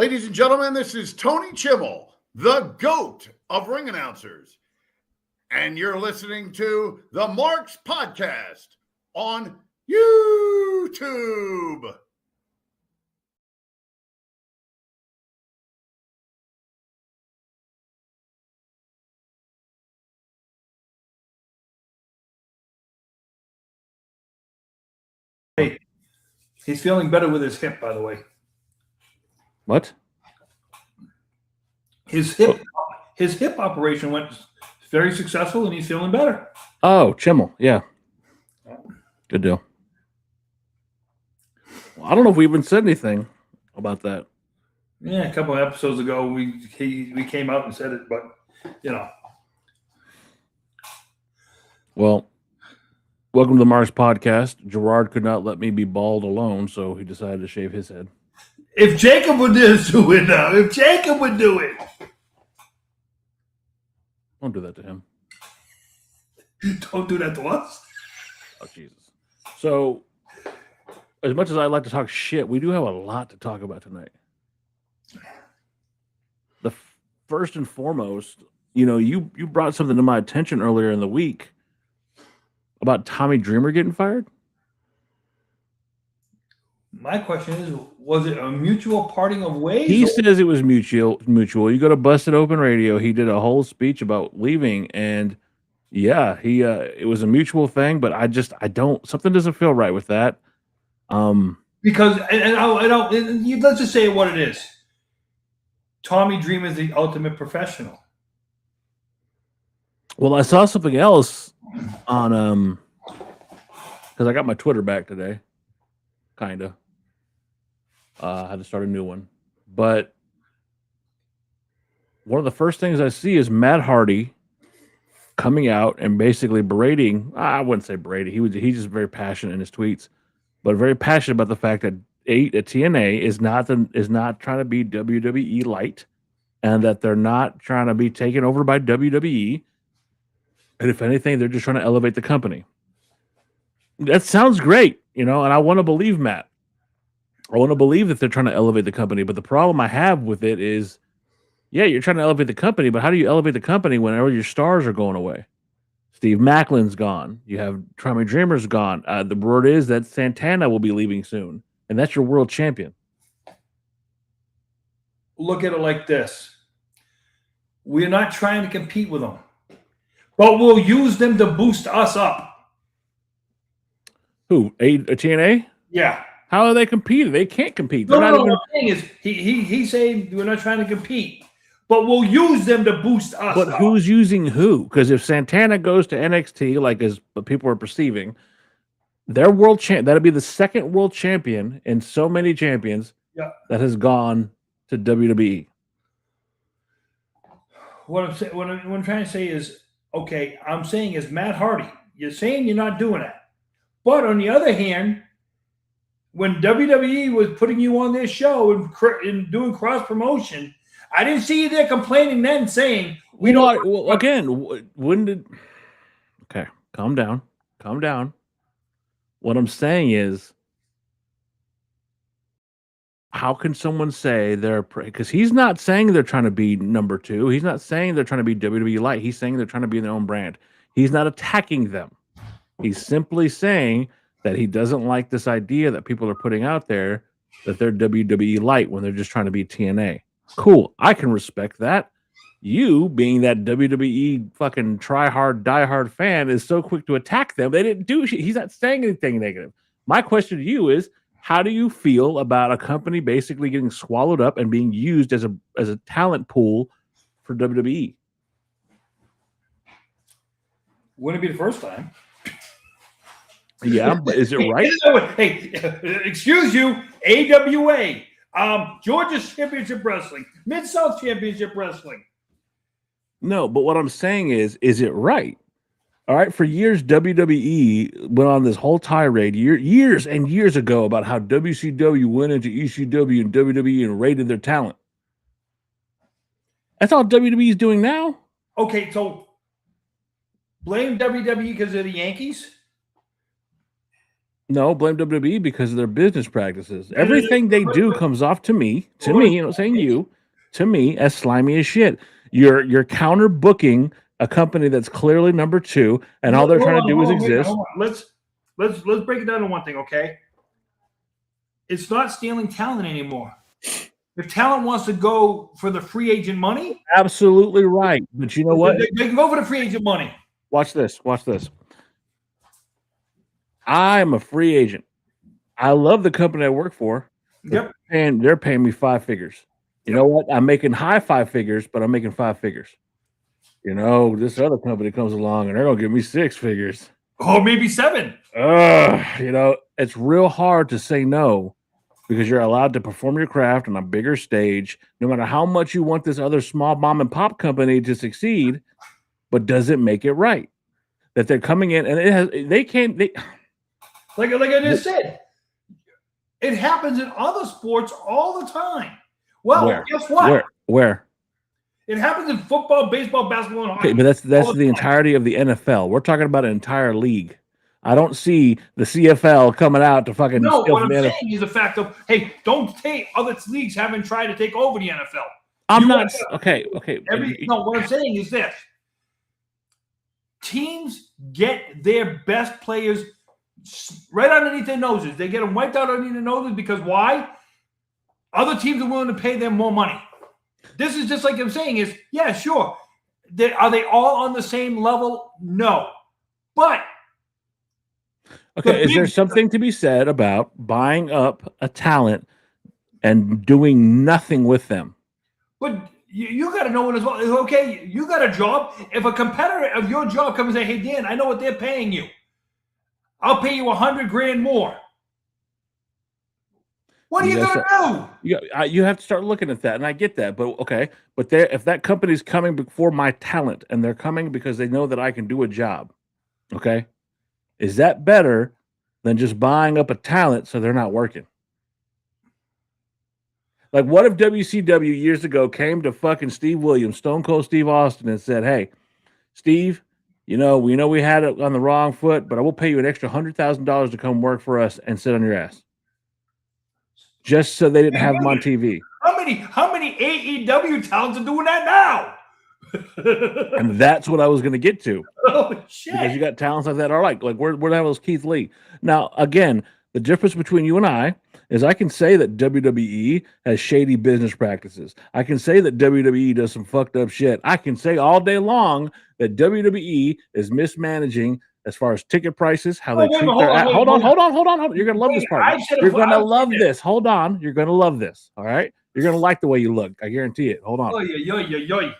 Ladies and gentlemen, this is Tony Chimmel, the GOAT of ring announcers. And you're listening to the Marks Podcast on YouTube. Hey, he's feeling better with his hip, by the way. What? His hip operation went very successful, and he's feeling better. Oh, Chimmel, yeah. Good deal. Well, I don't know if we even said anything about that. Yeah, a couple of episodes ago, we came out and said it, but you know. Well, welcome to the Marks Podcast. Gerard could not let me be bald alone, so he decided to shave his head. If Jacob would do it now, if Jacob would do it. Don't do that to him. Don't do that to us. Oh, Jesus. So, as much as I like to talk shit, we do have a lot to talk about tonight. The first and foremost, you brought something to my attention earlier in the week about Tommy Dreamer getting fired. My question is, was it a mutual parting of ways? He says it was mutual. You go to Busted Open Radio. He did a whole speech about leaving, and yeah, it was a mutual thing. But I don't. Something doesn't feel right with that. Because let's just say what it is. Tommy Dreamer is the ultimate professional. Well, I saw something else on because I got my Twitter back today. Kinda. I had to start a new one. But one of the first things I see is Matt Hardy coming out and basically berating. I wouldn't say berating. He's just very passionate in his tweets, but very passionate about the fact that TNA is not trying to be WWE light, and that they're not trying to be taken over by WWE. And if anything, they're just trying to elevate the company. That sounds great, and I want to believe Matt. I want to believe that they're trying to elevate the company, but the problem I have with it is, yeah, you're trying to elevate the company, but how do you elevate the company whenever your stars are going away? Steve Macklin's gone. You have Tommy Dreamer's gone. The word is that Santana will be leaving soon, and that's your world champion. Look at it like this. We're not trying to compete with them, but we'll use them to boost us up. Who? TNA? Yeah. How are they competing? They can't compete. No, what I'm saying is he's saying we're not trying to compete, but we'll use them to boost us. But who's using who? Because if Santana goes to NXT, like as people are perceiving, their world champ, that'll be the second world champion in so many champions that has gone to WWE. What I'm trying to say is, okay, I'm saying is Matt Hardy. You're saying you're not doing that, but on the other hand, when WWE was putting you on their show and doing cross promotion, I didn't see you there complaining then, saying we don't. Well, again, when did? Okay, calm down. What I'm saying is, how can someone say they're because he's not saying they're trying to be number two. He's not saying they're trying to be WWE light. He's saying they're trying to be their own brand. He's not attacking them. He's simply saying that he doesn't like this idea that people are putting out there that they're WWE light when they're just trying to be TNA. Cool. I can respect that. You, being that WWE fucking try hard, die hard fan, is so quick to attack them. They didn't do shit. He's not saying anything negative. My question to you is, how do you feel about a company basically getting swallowed up and being used as a talent pool for WWE? Wouldn't it be the first time? Yeah, but is it right? Hey, excuse you, AWA, Georgia Championship Wrestling, Mid-South Championship Wrestling. No, but what I'm saying is it right? All right, for years, WWE went on this whole tirade years and years ago about how WCW went into ECW and WWE and raided their talent. That's all WWE is doing now. Okay, so blame WWE because they're the Yankees? No, blame WWE because of their business practices. Everything they do comes off to me, I'm not saying you, to me as slimy as shit. You're counter booking a company that's clearly number 2, and all they're trying to do is exist. Hold on. Let's break it down to one thing, okay? It's not stealing talent anymore. If talent wants to go for the free agent money, absolutely right. But you know what? They can go for the free agent money. Watch this. I am a free agent. I love the company I work for. Yep. And they're paying me 5 figures. You know what? I'm making high 5 figures, but I'm making 5 figures. You know, this other company comes along and they're going to give me 6 figures. Or maybe 7. You know, it's real hard to say no because you're allowed to perform your craft on a bigger stage, no matter how much you want this other small mom and pop company to succeed. But does it make it right that they're coming in and like I just said, it happens in other sports all the time. Well, guess what? Where? It happens in football, baseball, basketball, and hockey. Okay, but that's the entirety of the NFL. We're talking about an entire league. I don't see the CFL coming out to fucking. No, what I'm saying is the fact of, hey, don't take other leagues haven't tried to take over the NFL. I'm not okay. No, what I'm saying is this: teams get their best players right underneath their noses. They get them wiped out underneath their noses because why? Other teams are willing to pay them more money. This is just like I'm saying is, yeah, sure. Are they all on the same level? No. But okay, is there something to be said about buying up a talent and doing nothing with them? But you got to know what as well. Okay, you got a job. If a competitor of your job comes and say, hey, Dan, I know what they're paying you. I'll pay you $100,000 more. What are you going to do? You have to start looking at that, and I get that. But okay, but if that company's coming before my talent, and they're coming because they know that I can do a job, okay, is that better than just buying up a talent so they're not working? Like, what if WCW years ago came to fucking Steve Williams, Stone Cold Steve Austin, and said, hey, Steve, we know we had it on the wrong foot, but I will pay you an extra $100,000 to come work for us and sit on your ass. Just so they didn't have him on TV. How many AEW talents are doing that now? And that's what I was going to get to. Oh shit! Because you got talents like that. All right, like where the hell is Keith Lee? Now, again, the difference between you and I is I can say that WWE has shady business practices. I can say that WWE does some fucked up shit. I can say all day long that WWE is mismanaging as far as ticket prices, how they treat their. Hold on. You're gonna love this part. You're gonna love this. Hold on. You're gonna love this. All right. You're gonna like the way you look. I guarantee it. Hold on.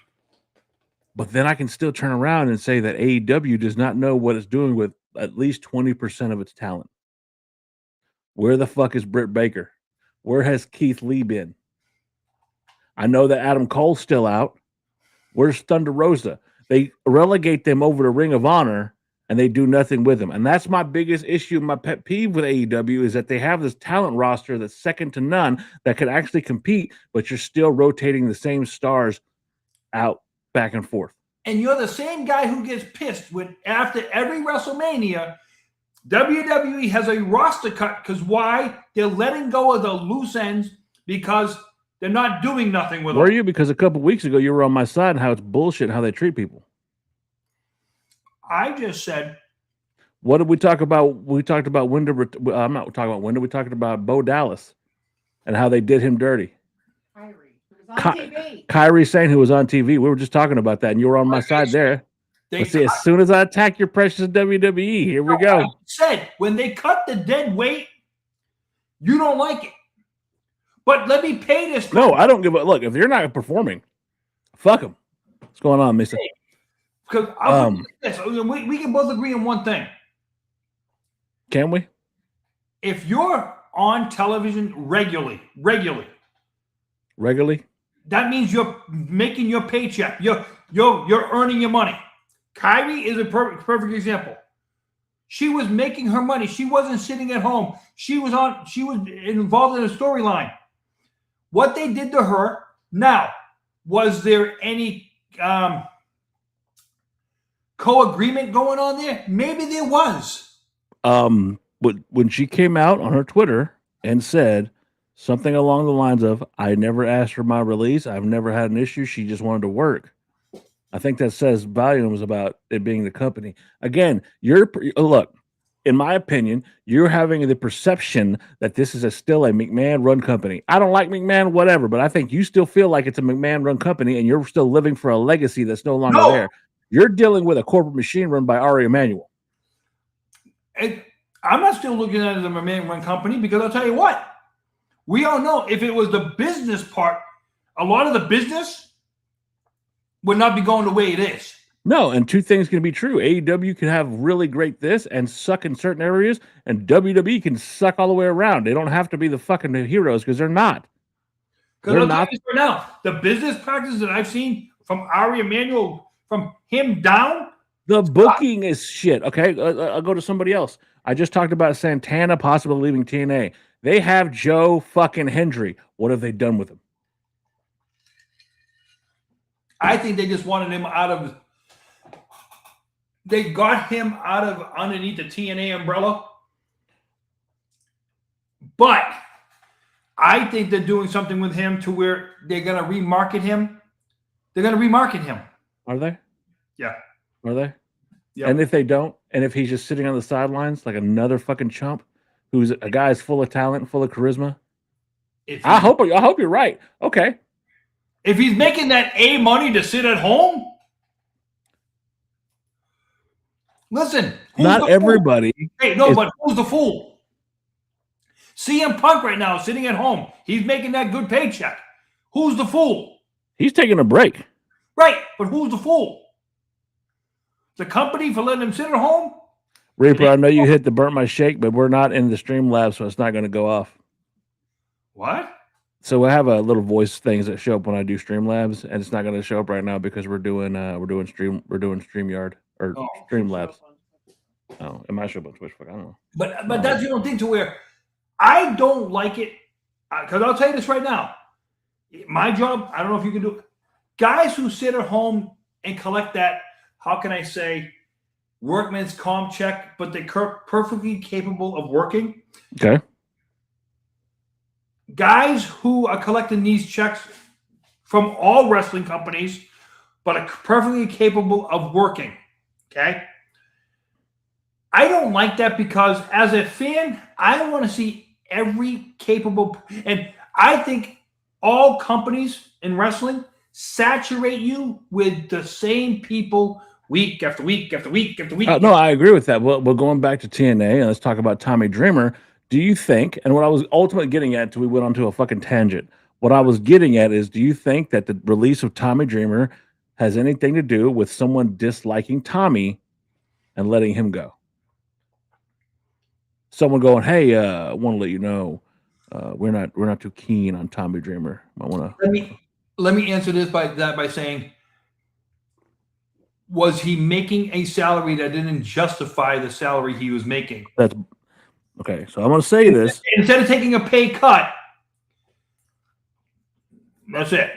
But then I can still turn around and say that AEW does not know what it's doing with at least 20% of its talent. Where the fuck is Britt Baker? Where has Keith Lee been? I know that Adam Cole's still out. Where's Thunder Rosa? They relegate them over to Ring of Honor and they do nothing with them. And that's my biggest issue, my pet peeve with AEW is that they have this talent roster that's second to none that could actually compete, but you're still rotating the same stars out back and forth. And you're the same guy who gets pissed when after every WrestleMania, WWE has a roster cut because why? They're letting go of the loose ends because they're not doing nothing with them. Were you? Because a couple weeks ago you were on my side and how it's bullshit how they treat people. I just said. What did we talk about? We talked about I'm not talking about Wyndham. We talked about Bo Dallas and how they did him dirty. Kyrie Sane, who was on TV. We were just talking about that, and you were on my side there. But see, as soon as I attack your precious WWE, here we go. I said when they cut the dead weight, you don't like it. But let me pay this. No, I don't give a look. If you're not performing, fuck them. What's going on, Mister? Because we can both agree on one thing. Can we? If you're on television regularly, that means you're making your paycheck. You're earning your money. Kyrie is a perfect example. She was making her money. She wasn't sitting at home. She was involved in a storyline. What they did to her. Now, was there any co-agreement going on there? Maybe there was. when she came out on her Twitter and said something along the lines of, "I never asked for my release. I've never had an issue. She just wanted to work." I think that says volumes about it being the company. Again, look. In my opinion, you're having the perception that this is still a McMahon-run company. I don't like McMahon, whatever, but I think you still feel like it's a McMahon-run company, and you're still living for a legacy that's no longer there. You're dealing with a corporate machine run by Ari Emanuel. I'm not still looking at it as a McMahon-run company because I'll tell you what. We all know if it was the business part, a lot of the business would not be going the way it is. No, and two things can be true. AEW can have really great this and suck in certain areas, and WWE can suck all the way around. They don't have to be the fucking heroes because they're not. Because I'll tell you right now, the business practices that I've seen from Ari Emanuel, from him down, the booking is shit. Okay, I'll go to somebody else. I just talked about Santana possibly leaving TNA. They have Joe fucking Hendry. What have they done with him? I think they just wanted him out of. They got him out of underneath the TNA umbrella. But I think they're doing something with him to where they're going to remarket him. They're going to remarket him. Are they? Yeah. Are they? Yeah. And if they don't, and if he's just sitting on the sidelines like another fucking chump who's a guy is full of talent, full of charisma. I hope you're right. Okay. If he's making that A money to sit at home, listen. Not everybody. Hey, no, but who's the fool? CM Punk right now sitting at home. He's making that good paycheck. Who's the fool? He's taking a break. Right, but who's the fool? The company for letting him sit at home? Reaper, I know you hit the burnt my shake, but we're not in the Streamlabs, so it's not going to go off. What? So I have a little voice things that show up when I do Streamlabs, and it's not going to show up right now because we're doing StreamYard or Streamlabs. Oh, it might show up on Twitch. I don't know. But that's the only thing to where I don't like it, because I'll tell you this right now. My job, I don't know if you can do it. Guys who sit at home and collect that, how can I say, workman's comp check, but they're perfectly capable of working. Okay. Guys who are collecting these checks from all wrestling companies, but are perfectly capable of working. Okay. I don't like that because as a fan, I want to see every capable, and I think all companies in wrestling saturate you with the same people week after week after week after week. No, I agree with that. Well, going back to TNA, and let's talk about Tommy Dreamer. Do you think, and what I was ultimately getting at until we went onto a fucking tangent, what I was getting at is, do you think that the release of Tommy Dreamer has anything to do with someone disliking Tommy and letting him go? Someone going, hey, I want to let you know, we're not too keen on Tommy Dreamer. I want to let me answer this by saying, was he making a salary that didn't justify the salary he was making? That's okay. So I'm going to say this. Instead of taking a pay cut, that's it.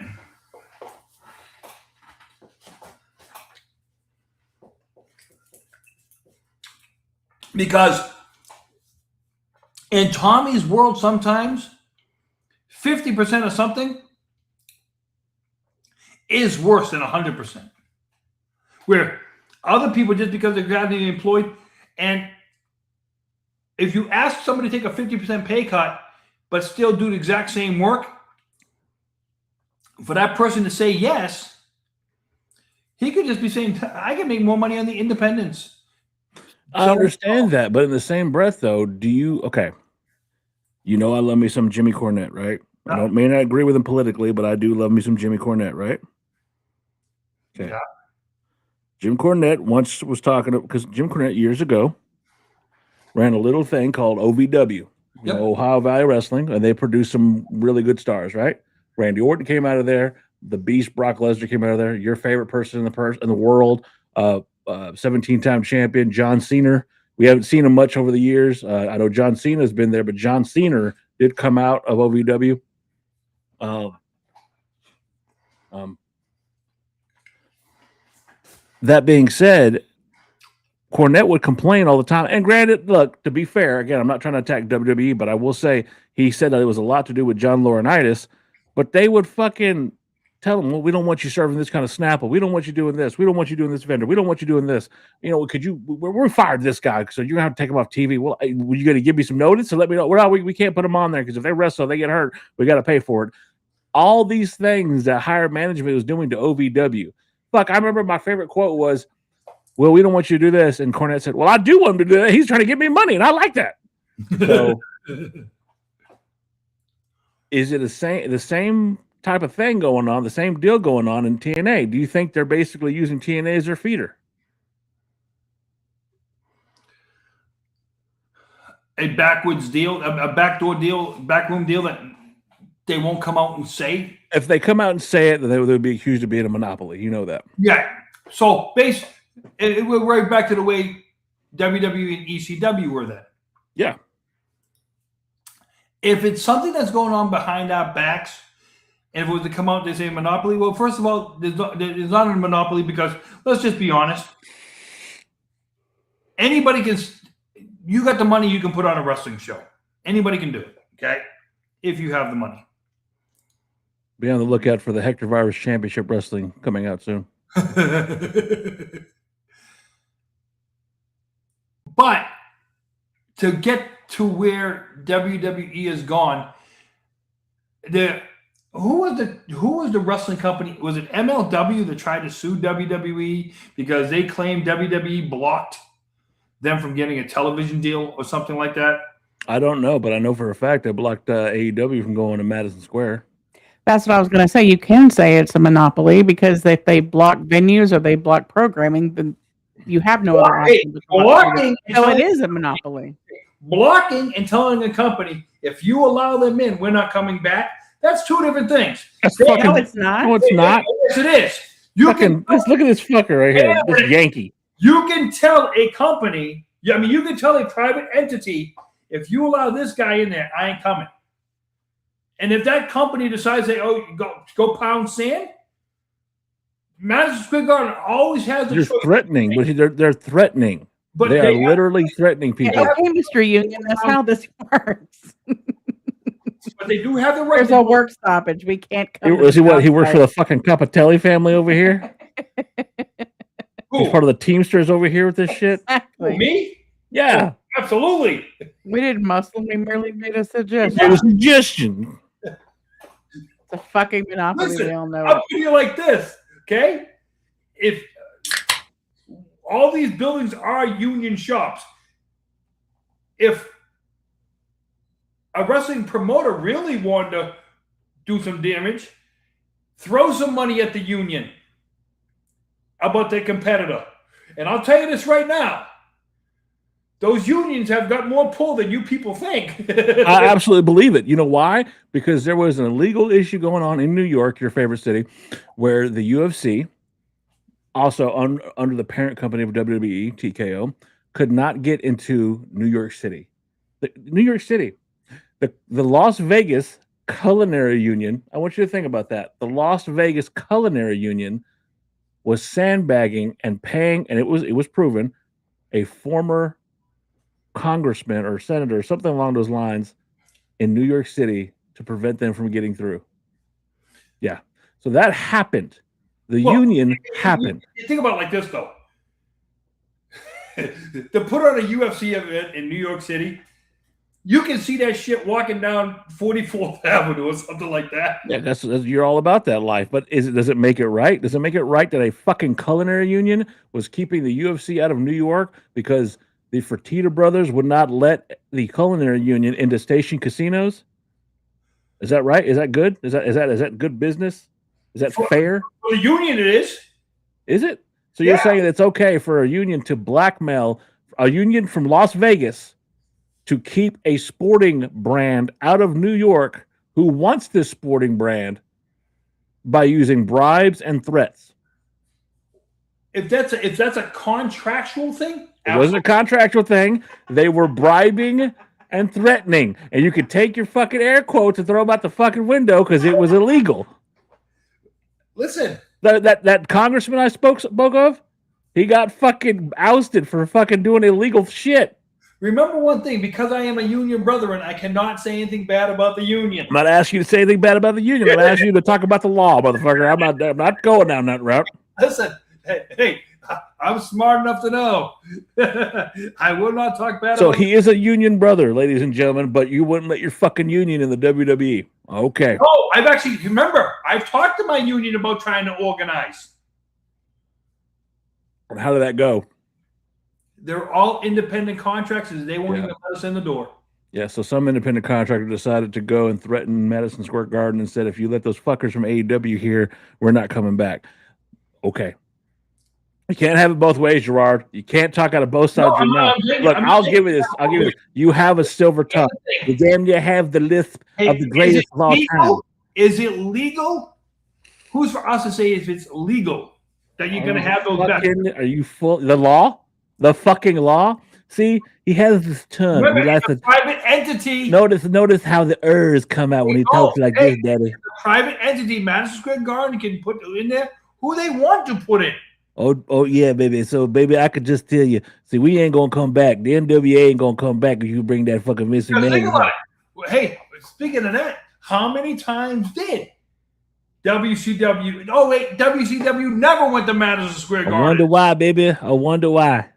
Because in Tommy's world, sometimes 50% of something is worse than 100%. Where other people, just because they're gradually employed, and if you ask somebody to take a 50% pay cut, but still do the exact same work, for that person to say yes, he could just be saying, I can make more money on the independents. I understand that, but in the same breath, though, okay, I love me some Jimmy Cornette, right? I may not agree with him politically, but I do love me some Jimmy Cornette, right? Okay. Yeah. Jim Cornette once was talking, because Jim Cornette years ago ran a little thing called OVW, Ohio Valley Wrestling, and they produced some really good stars, right? Randy Orton came out of there. The Beast Brock Lesnar came out of there. Your favorite person in the world, 17-time champion John Cena. We haven't seen him much over the years. I know John Cena has been there, but John Cena did come out of OVW. That being said, Cornette would complain all the time. And granted, look, to be fair, again, I'm not trying to attack WWE, but I will say he said that it was a lot to do with John Laurinaitis, but they would fucking tell him, well, we don't want you serving this kind of Snapple. We don't want you doing this. We don't want you doing this vendor. We don't want you doing this. You know, we fired this guy, so you're going to have to take him off TV. Well, are you going to give me some notice and let me know? Well, we can't put him on there because if they wrestle, they get hurt. We got to pay for it. All these things that higher management was doing to OVW. Fuck, I remember my favorite quote was, well, we don't want you to do this. And Cornette said, well, I do want him to do that. He's trying to give me money, and I like that. So is it the same type of thing going on, the same deal going on in TNA? Do you think they're basically using TNA as their feeder? A backwoods deal, a backdoor deal, backroom deal that they won't come out and say? If they come out and say it, then they would be accused of being a monopoly. You know that. Yeah. So we're right back to the way WWE and ECW were then. Yeah. If it's something that's going on behind our backs, and if it was to come out, they say monopoly. Well, first of all, there's not a monopoly because let's just be honest. Anybody can. You got the money, you can put on a wrestling show. Anybody can do it. Okay, if you have the money. Be on the lookout for the Hector Virus Championship Wrestling coming out soon. But to get to where WWE has gone, who was the wrestling company? Was it MLW that tried to sue WWE because they claimed WWE blocked them from getting a television deal or something like that? I don't know, but I know for a fact they blocked AEW from going to Madison Square. That's what I was going to say. You can say it's a monopoly because if they block venues or they block programming, then you have no other option. So it is a monopoly. Blocking and telling a company, if you allow them in, we're not coming back. That's two different things. No, it's not. No, it's not. Yes, it is. Look at this fucker right here, this Yankee. You can tell a company, you can tell a private entity, if you allow this guy in there, I ain't coming. And if that company decides, go pound sand, Madison Square Garden always has the choice. Threatening, but they're threatening. But they are literally threatening people. It's an industry union. That's how this works. But they do have the right. There's a work stoppage. We can't. He works for the fucking Capitelli family over here. He's part of the Teamsters over here with this shit. Exactly. Me? Yeah. Oh, absolutely. We didn't muscle. We merely made a suggestion. It was a suggestion. It's a fucking monopoly. Listen, we all know. I'll put you like this, okay? If all these buildings are union shops, if a wrestling promoter really wanted to do some damage, throw some money at the union about their competitor. And I'll tell you this right now. Those unions have got more pull than you people think. I absolutely believe it. You know why? Because there was an illegal issue going on in New York, your favorite city, where the UFC, also under the parent company of WWE, TKO, could not get into New York City. The Las Vegas Culinary Union, I want you to think about that. The Las Vegas Culinary Union was sandbagging and paying, and it was proven, a former congressman or senator, something along those lines, in New York City to prevent them from getting through. Yeah. So that happened. The union happened. You think about it like this, though. To put on a UFC event in New York City, you can see that shit walking down 44th Avenue or something like that. Yeah, that's you're all about that life. But does it make it right? Does it make it right that a fucking culinary union was keeping the UFC out of New York because the Fertitta brothers would not let the culinary union into station casinos? Is that right? Is that good? Is that good business? Is that fair? For the union, it is. Is it? So you're saying it's okay for a union to blackmail a union from Las Vegas to keep a sporting brand out of New York who wants this sporting brand by using bribes and threats? If that's a contractual thing, it wasn't a contractual thing. They were bribing and threatening, and you could take your fucking air quotes and throw them out the fucking window because it was illegal. Listen, that congressman I spoke of, He got fucking ousted for fucking doing illegal shit. Remember one thing, because I am a union brethren, I cannot say anything bad about the union. I'm not asking you to say anything bad about the union. I'm asking you to talk about the law, motherfucker. I'm not going down that route. Listen, hey, I'm smart enough to know. I will not talk bad So about he is a union brother, ladies and gentlemen, but you wouldn't let your fucking union in the WWE. Okay. No, I've talked to my union about trying to organize. And how did that go? They're all independent contractors. They won't even let us in the door. Yeah, so some independent contractor decided to go and threaten Madison Square Garden and said, if you let those fuckers from AEW here, we're not coming back. Okay. You can't have it both ways, Gerard. You can't talk out of both sides of your mouth. Look, I'll give you this. You have a silver tongue. You damn near have the lisp of the greatest of all time. Is it legal? Who's for us to say if it's legal that you're going to have those bets? Are you full? The law? The fucking law? See, he has this tongue. Remember, it's a private entity. Notice how the ers come out when he talks like this, Daddy. It's a private entity. Madison Square Garden can put in there who they want to put in. Oh yeah, baby. So, baby, I could just tell you. See, we ain't gonna come back. The NWA ain't gonna come back if you bring that fucking Vince McMahon. Think about it. Hey, speaking of that, how many times did WCW? Oh wait, WCW never went to Madison Square Garden. I wonder why, baby. I wonder why.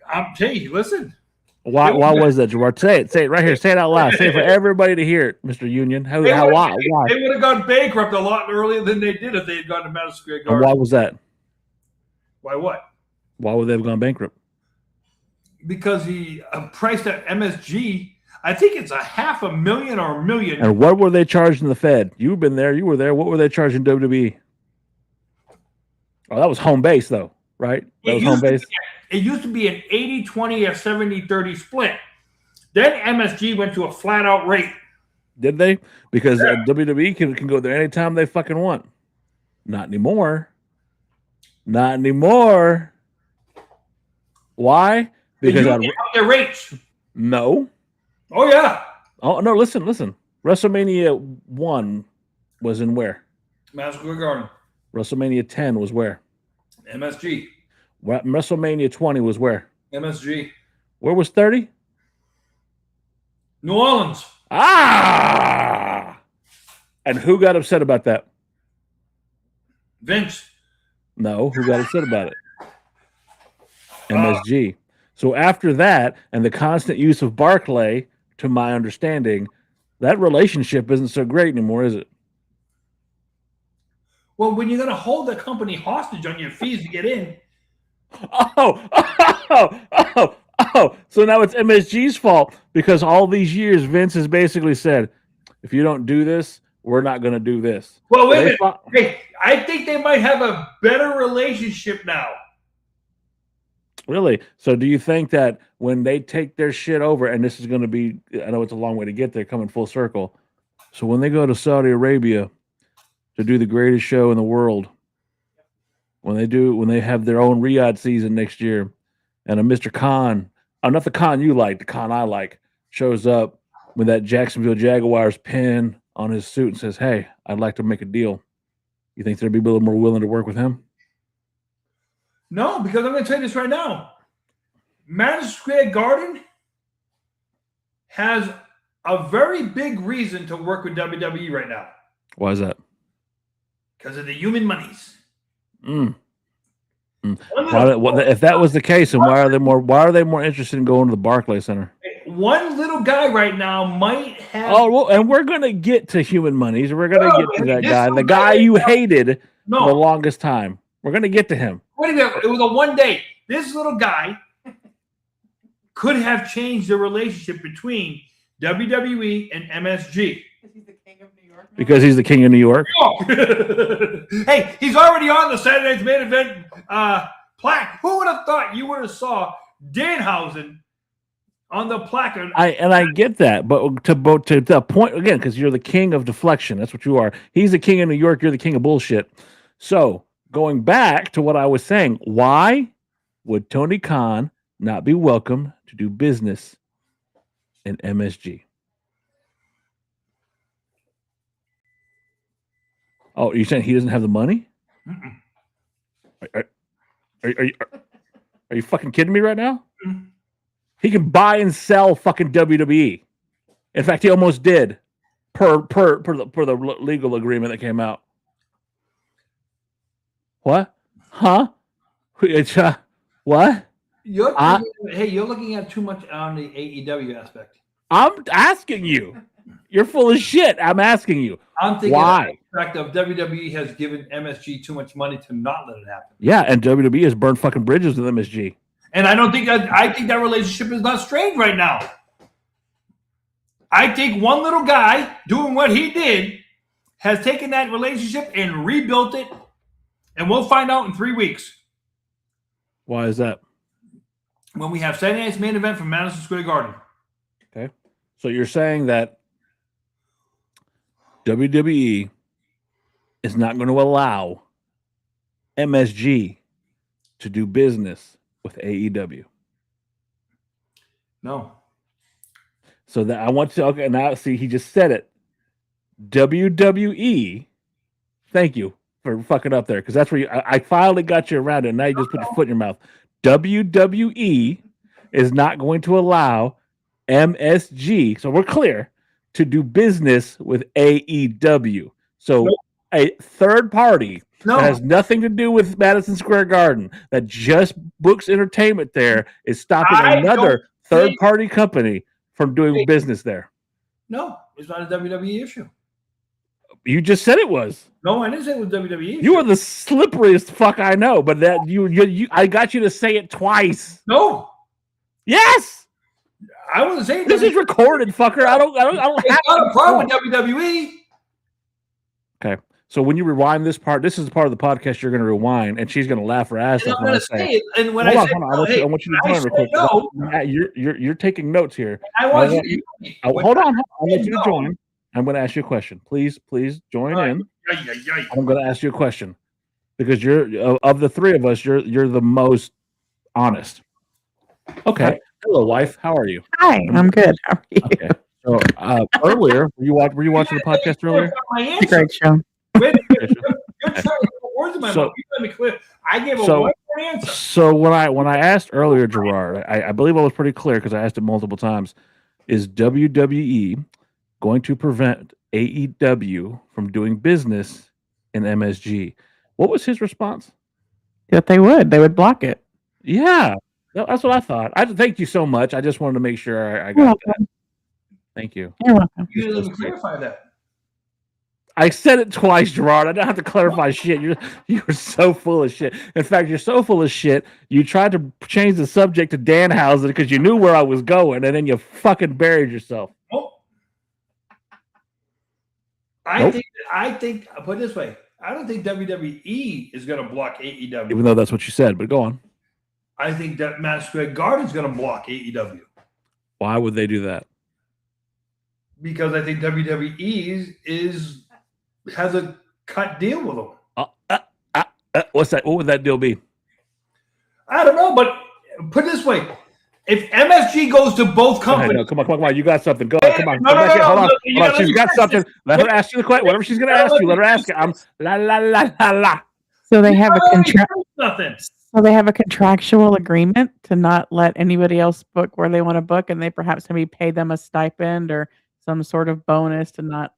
I'm telling you, listen. Why was that, Gerard? Say it right here. Say it out loud. Say it for everybody to hear it, Mr. Union. Why? They would have gone bankrupt a lot earlier than they did if they had gone to Madison Square Garden. And why was that? Why what? Why would they have gone bankrupt? Because he priced at MSG. I think it's $500,000 or $1 million. And what were they charging the Fed? You've been there. You were there. What were they charging WWE? Oh, that was home base, though, right? That was home base. It used to be an 80-20 or 70-30 split. Then MSG went to a flat-out rate. Did they? Because WWE can go there anytime they fucking want. Not anymore. Not anymore. Why? Because their rates. No. Oh yeah. Oh no! Listen. WrestleMania 1 was in where? Madison Square Garden. WrestleMania 10 was where? MSG. WrestleMania 20 was where? MSG. Where was 30? New Orleans. Ah! And who got upset about that? Vince. No, who got upset about it? MSG. So after that, and the constant use of Barclay, to my understanding, that relationship isn't so great anymore, is it? Well, when you're going to hold the company hostage on your fees to get in. Oh. So now it's MSG's fault because all these years Vince has basically said, if you don't do this, we're not going to do this. Well, wait a minute. Hey, I think they might have a better relationship now. Really? So do you think that when they take their shit over, and this is going to be, I know it's a long way to get there, coming full circle. So when they go to Saudi Arabia to do the greatest show in the world, when they have their own Riyadh season next year, and a Mr. Khan, not the Khan you like, the Khan I like, shows up with that Jacksonville Jaguars pin on his suit and says, hey, I'd like to make a deal. You think they'd be a little more willing to work with him? No, because I'm going to tell you this right now. Madison Square Garden has a very big reason to work with WWE right now. Why is that? Because of the human monies. If that was the case, then why are they more interested in going to the Barclays Center? One little guy right now might have. Oh, well, and we're gonna get to human monies. We're gonna get to that guy, the guy you hated the longest time. We're gonna get to him. Wait a minute. It was a one day. This little guy could have changed the relationship between WWE and MSG. Because he's the king of New York. Oh. Hey, he's already on the Saturday Night's Main Event plaque. Who would have thought you would have saw Danhausen on the plaque? I get that, but to the point again, because you're the king of deflection. That's what you are. He's the king of New York. You're the king of bullshit. So going back to what I was saying, why would Tony Khan not be welcome to do business in MSG? Oh, you're saying he doesn't have the money? Are you fucking kidding me right now? Mm-hmm. He can buy and sell fucking WWE. In fact, he almost did per the legal agreement that came out. What? Huh? It's what? You're looking at too much on the AEW aspect. I'm asking you. You're full of shit. I'm asking you. I'm thinking why? The fact of WWE has given MSG too much money to not let it happen. Yeah, and WWE has burned fucking bridges with MSG. And I think that relationship is not strained right now. I think one little guy doing what he did has taken that relationship and rebuilt it, and we'll find out in 3 weeks. Why is that? When we have Saturday night's main event from Madison Square Garden. Okay. So you're saying that WWE is not going to allow MSG to do business with AEW. No. So that I want to, okay, now see, he just said it. WWE, thank you for fucking up there, because that's where I finally got you around it, and now you just put your foot in your mouth. WWE is not going to allow MSG, so we're clear, to do business with AEW. So a third party that has nothing to do with Madison Square Garden, that just books entertainment there, is stopping another third-party company from doing business there. No, it's not a WWE issue. You just said it was. No, I didn't say it was WWE issue. You are the slipperiest fuck I know, but that you I got you to say it twice. No. Yes. I wasn't saying this is recorded, fucker. I don't have not a problem with WWE. Okay. So when you rewind this part, this is the part of the podcast you're going to rewind, and she's going to laugh her ass off when I say it. And when I want you to join real quick. You're taking notes here. Hold on. I'll let you to join. I'm going to ask you a question. Please join in. I'm going to ask you a question because you're of the three of us, you're the most honest. Okay. Hello, wife. How are you? Hi, I'm good. How are you? Okay. So earlier, were you watching the podcast earlier? It's a great show. You're trying to put words in my mouth. You let me clear. I gave a one-word answer. So when I asked earlier, Gerard, I believe I was pretty clear because I asked it multiple times. Is WWE going to prevent AEW from doing business in MSG? What was his response? That they would block it. Yeah, that's what I thought. I thank you so much. I just wanted to make sure I got that. Thank you. You're welcome. You didn't even clarify that. I said it twice, Gerard. I don't have to clarify shit. You're so full of shit. In fact, you're so full of shit. You tried to change the subject to Danhausen because you knew where I was going, and then you fucking buried yourself. Nope. I think. Put it this way. I don't think WWE is going to block AEW. Even though that's what you said, but go on. I think that Madison Square Garden is going to block AEW. Why would they do that? Because I think WWE has a cut deal with them. What's that? What would that deal be? I don't know, but put it this way: if MSG goes to both companies, come on, you got something. Go, come on. Hold on. She's got something. Let her ask you the question. Whatever she's going to ask you, let her ask it. I'm la. So they have a contract. Nothing. So they have a contractual agreement to not let anybody else book where they want to book, and they perhaps maybe pay them a stipend or some sort of bonus to not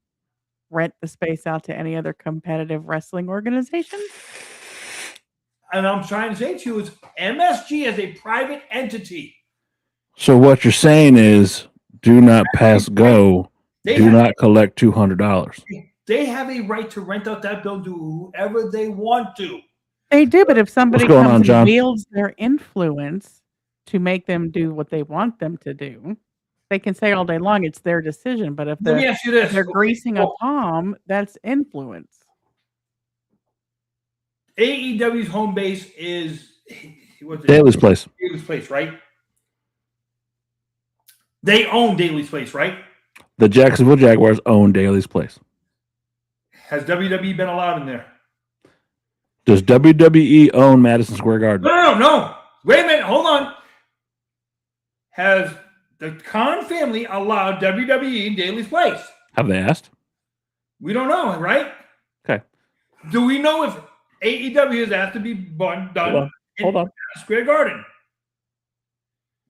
rent the space out to any other competitive wrestling organization. And I'm trying to say to you is MSG is a private entity. So what you're saying is do not pass go. Do not collect $200. They have a right to rent out that building to whoever they want to. They do, but if somebody comes and wields their influence to make them do what they want them to do, they can say all day long it's their decision. But if they're greasing a palm, that's influence. AEW's home base is Daly's Place. Daly's Place, right? They own Daly's Place, right? The Jacksonville Jaguars own Daly's Place. Has WWE been allowed in there? Does WWE own Madison Square Garden? No. Wait a minute. Hold on. Has the Khan family allowed WWE in Daly's Place? Have they asked? We don't know, right? Okay. Do we know if AEW has asked to be done hold on. Square Garden.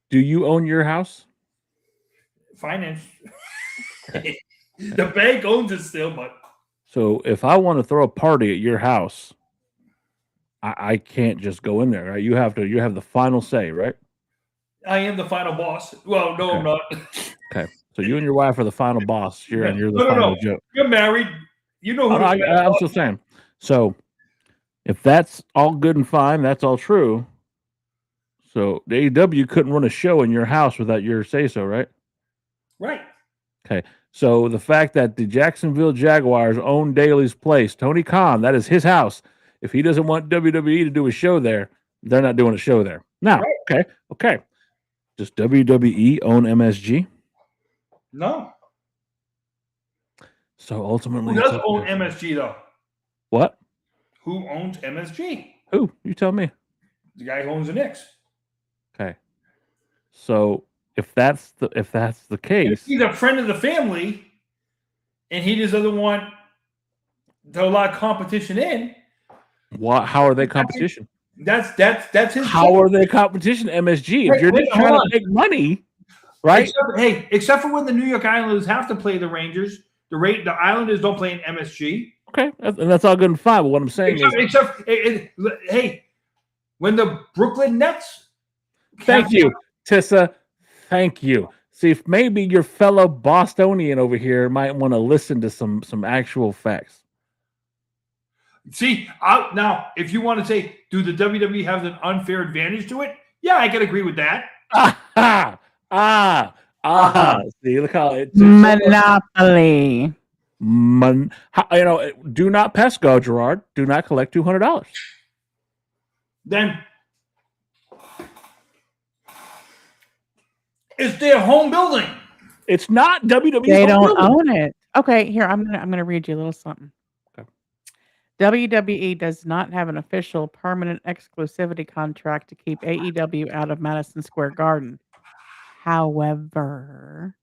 Do you own your house? Finance. The bank owns it still, but So if I want to throw a party at your house, I can't just go in there, right? You have the final say, right? I am the final boss. Well, no, I'm not. Okay. So you and your wife are the final boss here, and you're the No. final joke. You're married. You know who I'm still saying. So if that's all good and fine, that's all true. So the AEW couldn't run a show in your house without your say-so, right? Right. Okay. So the fact that the Jacksonville Jaguars own Daly's Place, Tony Khan, that is his house. If he doesn't want WWE to do a show there, they're not doing a show there. Now, okay. Does WWE own MSG? No. So ultimately, Who does own MSG though? What? Who owns MSG? Who? You tell me. The guy who owns the Knicks. Okay. So if that's the case, if he's a friend of the family, and he just doesn't want to allow competition in. How are they competition? That's his. How are they competition? MSG. If you're just trying to make money, right? Except for when the New York Islanders have to play the Rangers, the Islanders don't play in MSG. Okay, and that's all good and fine. But what I'm saying is, when the Brooklyn Nets. Thank you, Tissa. Thank you. See, if maybe your fellow Bostonian over here might want to listen to some actual facts. See, now, if you want to say, do the WWE have an unfair advantage to it? Yeah, I can agree with that. See, look how it's monopoly. Do not pesco, Gerard. Do not collect $200. Then it's their home building. It's not WWE. They don't own it. Okay, here I'm gonna read you a little something. WWE does not have an official permanent exclusivity contract to keep AEW out of Madison Square Garden. However,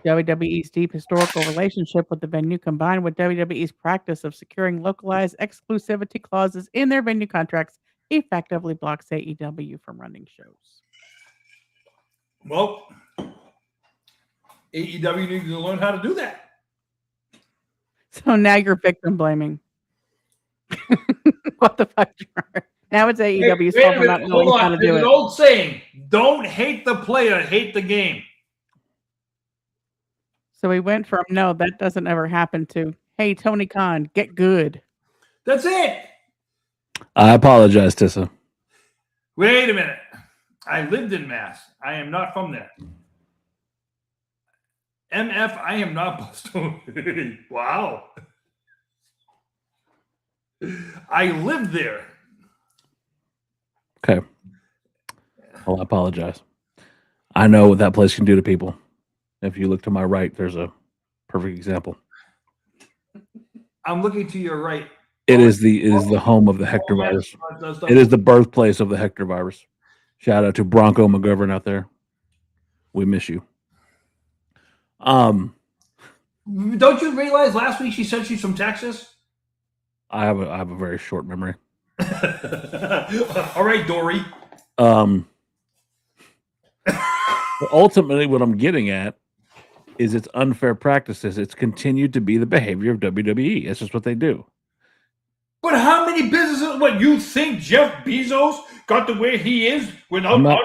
WWE's deep historical relationship with the venue combined with WWE's practice of securing localized exclusivity clauses in their venue contracts effectively blocks AEW from running shows. Well, AEW needs to learn how to do that. So now you're victim blaming. What the fuck? Now it's AEW's fault for not knowing how to do it. There's an old saying: "Don't hate the player, hate the game." So we went from no, that doesn't ever happen to hey, Tony Khan, get good. That's it. I apologize, Tissa. Wait a minute. I lived in Mass. I am not from there. MF, I am not Boston. Wow. I lived there. Okay. Well, I apologize. I know what that place can do to people. If you look to my right, there's a perfect example. I'm looking to your right. It is the home of the Hector virus. It is the birthplace of the Hector virus. Shout out to Bronco McGovern out there. We miss you. Don't you realize last week she said she's from Texas? I have a very short memory. All right, Dory. But ultimately, what I'm getting at is it's unfair practices. It's continued to be the behavior of WWE. It's just what they do. But how many businesses? What you think Jeff Bezos got the way he is without? I'm not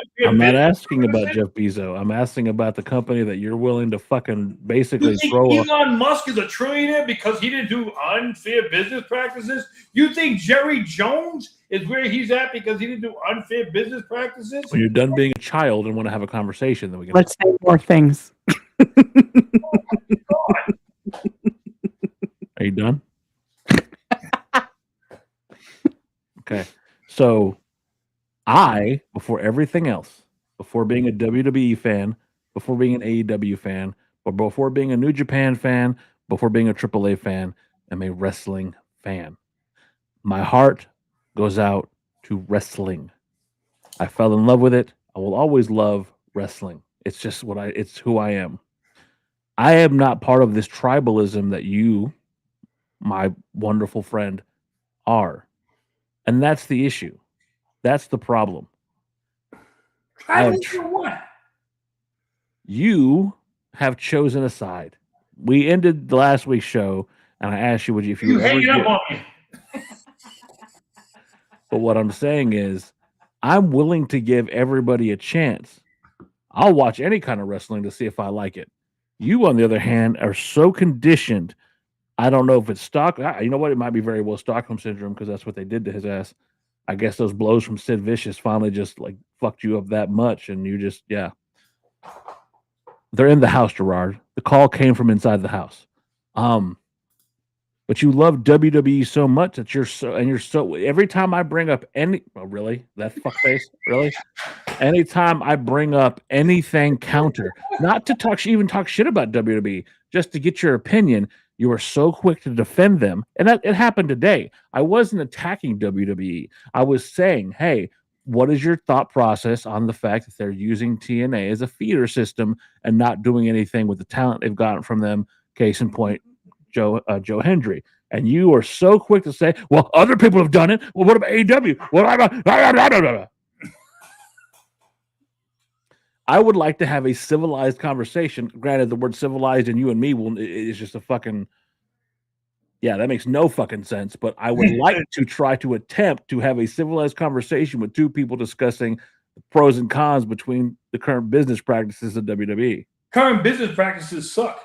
asking about Jeff Bezos. I'm asking about the company that you're willing to fucking basically throw. Elon Musk is a trillionaire because he didn't do unfair business practices. You think Jerry Jones is where he's at because he didn't do unfair business practices? When you're done being a child and want to have a conversation, then we can. Let's say more things. Oh Are you done? Okay. So before everything else, before being a WWE fan, before being an AEW fan, or before being a New Japan fan, before being a AAA fan, I'm a wrestling fan. My heart goes out to wrestling. I fell in love with it. I will always love wrestling. It's just it's who I am. I am not part of this tribalism that you, my wonderful friend, are. And that's the issue. That's the problem. Tribalism for what? You have chosen a side. We ended the last week's show, and I asked you, if you would ever hanging up get. on me? But what I'm saying is, I'm willing to give everybody a chance. I'll watch any kind of wrestling to see if I like it. You, on the other hand, are so conditioned. I don't know if it's you know what? It might be very well Stockholm syndrome because that's what they did to his ass. I guess those blows from Sid Vicious finally just like fucked you up that much, and you just They're in the house, Gerard. The call came from inside the house. But you love WWE so much that you're so every time I bring up really? That fuckface? Really? Anytime I bring up anything counter, not to talk shit about WWE, just to get your opinion, you are so quick to defend them. And it happened today. I wasn't attacking WWE. I was saying, hey, what is your thought process on the fact that they're using TNA as a feeder system and not doing anything with the talent they've gotten from them? Case in point, Joe Hendry. And you are so quick to say, well, other people have done it. Well, what about AEW? I would like to have a civilized conversation. Granted, the word civilized and you and me is just a fucking, that makes no fucking sense. But I would like to try to attempt to have a civilized conversation with two people discussing the pros and cons between the current business practices of WWE. Current business practices suck.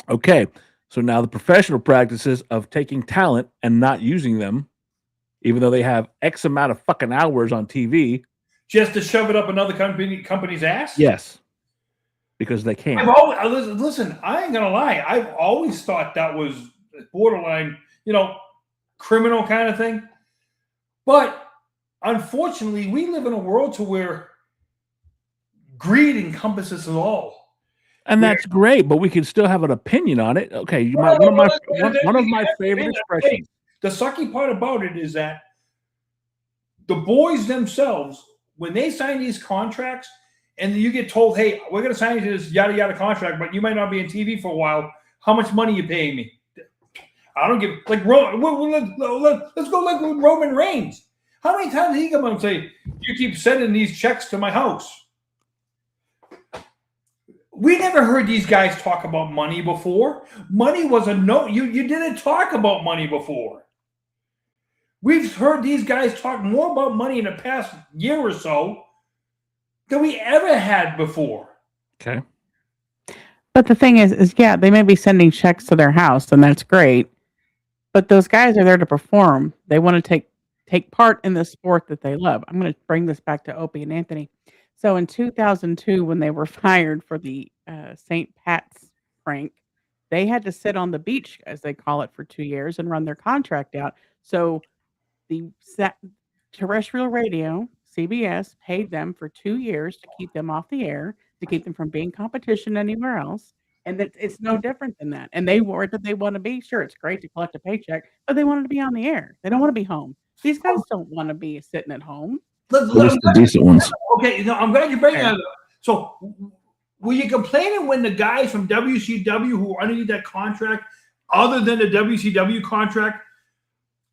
Okay. So now the professional practices of taking talent and not using them, even though they have X amount of fucking hours on TV. Just to shove it up another company's ass? Yes. Because they can. Listen, I ain't going to lie. I've always thought that was borderline, criminal kind of thing. But unfortunately, we live in a world to where greed encompasses it all. And that's great, but we can still have an opinion on it. Okay, one of my favorite expressions. The sucky part about it is that the boys themselves, when they sign these contracts, and you get told, "Hey, we're going to sign you to this yada yada contract, but you might not be in TV for a while. How much money are you paying me?" I don't give. Let's go like Roman Reigns. How many times did he come up and say, "You keep sending these checks to my house"? We never heard these guys talk about money before. Money was a no. You didn't talk about money before. We've heard these guys talk more about money in the past year or so than we ever had before. Okay. But the thing is they may be sending checks to their house, and that's great. But those guys are there to perform. They want to take part in the sport that they love. I'm going to bring this back to Opie and Anthony. So in 2002, when they were fired for the St. Pat's prank, they had to sit on the beach, as they call it, for 2 years and run their contract out. So the terrestrial radio, CBS, paid them for 2 years to keep them off the air, to keep them from being competition anywhere else. And that it's no different than that. And they were that they want to be. Sure, it's great to collect a paycheck, but they wanted to be on the air. They don't want to be home. These guys don't want to be sitting at home. The decent ones. Okay, I'm glad you bring that up. So, were you complaining when the guys from WCW who were underneath that contract, other than the WCW contract,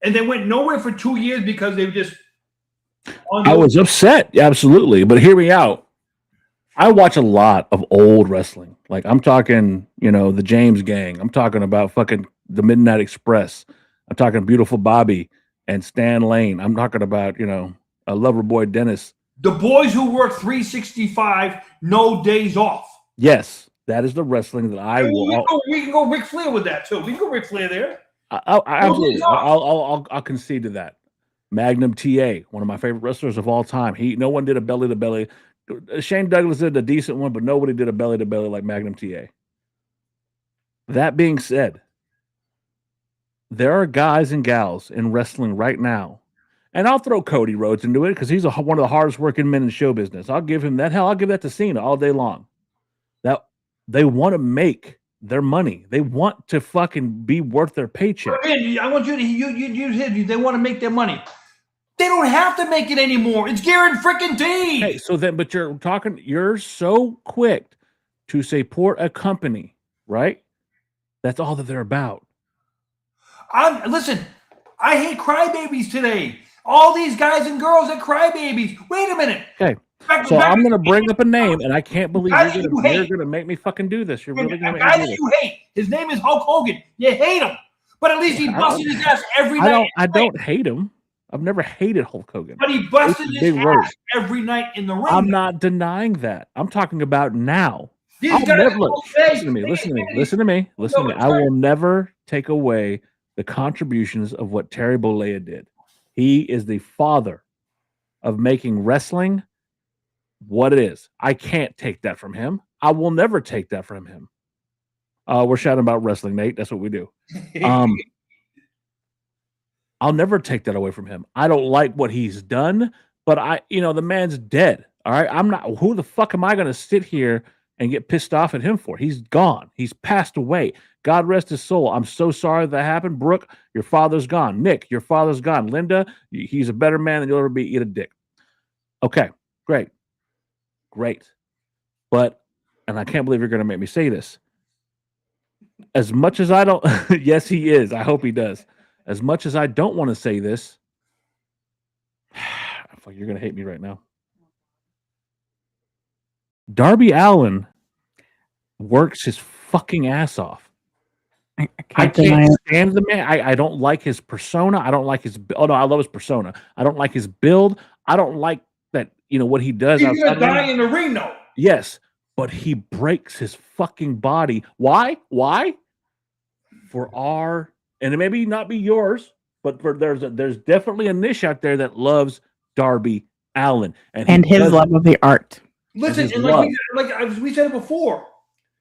and they went nowhere for 2 years because they were just? I was upset, absolutely. But hear me out. I watch a lot of old wrestling. Like I'm talking, the James Gang. I'm talking about fucking the Midnight Express. I'm talking Beautiful Bobby and Stan Lane. I'm talking about, Loverboy Dennis. The boys who work 365, no days off. Yes, that is the wrestling that I will. We can go Ric Flair with that too. We can go Ric Flair there. Absolutely. I'll concede to that. Magnum TA, one of my favorite wrestlers of all time. No one did a belly to belly. Shane Douglas did a decent one, but nobody did a belly to belly like Magnum TA. That being said, there are guys and gals in wrestling right now. And I'll throw Cody Rhodes into it because he's one of the hardest working men in show business. I'll give him that. Hell, I'll give that to Cena all day long. That they want to make their money. They want to fucking be worth their paycheck. I want you to use him. They want to make their money. They don't have to make it anymore. It's guaranteed. Hey, so then, but you're so quick to support a company, right? That's all that they're about. Listen, I hate crybabies today. All these guys and girls that cry babies. Wait a minute. Okay. So I'm going to bring up a name, and I can't believe you're going to make me fucking do this. You're really going to make me do this. A guy that you hate. His name is Hulk Hogan. You hate him. But at least he busted his ass every night. I don't hate him. I've never hated Hulk Hogan. But he busted his ass every night in the ring. I'm not denying that. I'm talking about now. Listen to me. I will never take away the contributions of what Terry Bollea did. He is the father of making wrestling what it is. I can't take that from him. I will never take that from him. We're shouting about wrestling, Nate. That's what we do. I'll never take that away from him. I don't like what he's done, but the man's dead. All right. I'm not, who the fuck am I going to sit here and get pissed off at him for? He's gone. He's passed away. God rest his soul. I'm so sorry that happened. Brooke, your father's gone. Nick, your father's gone. Linda, he's a better man than you'll ever be. Eat a dick. Okay, great. But, and I can't believe you're going to make me say this. As much as I don't, yes, he is. I hope he does. As much as I don't want to say this, you're going to hate me right now. Darby Allin works his fucking ass off. I can't stand the man. I don't like his persona. I don't like his. Oh no, I love his persona. I don't like his build. I don't like that. What he does. He's gonna die in the ring, though. Yes, but he breaks his fucking body. Why? For our, and it maybe not be yours, but there's definitely a niche out there that loves Darby Allin and his love of the art. Listen, and like we said it before,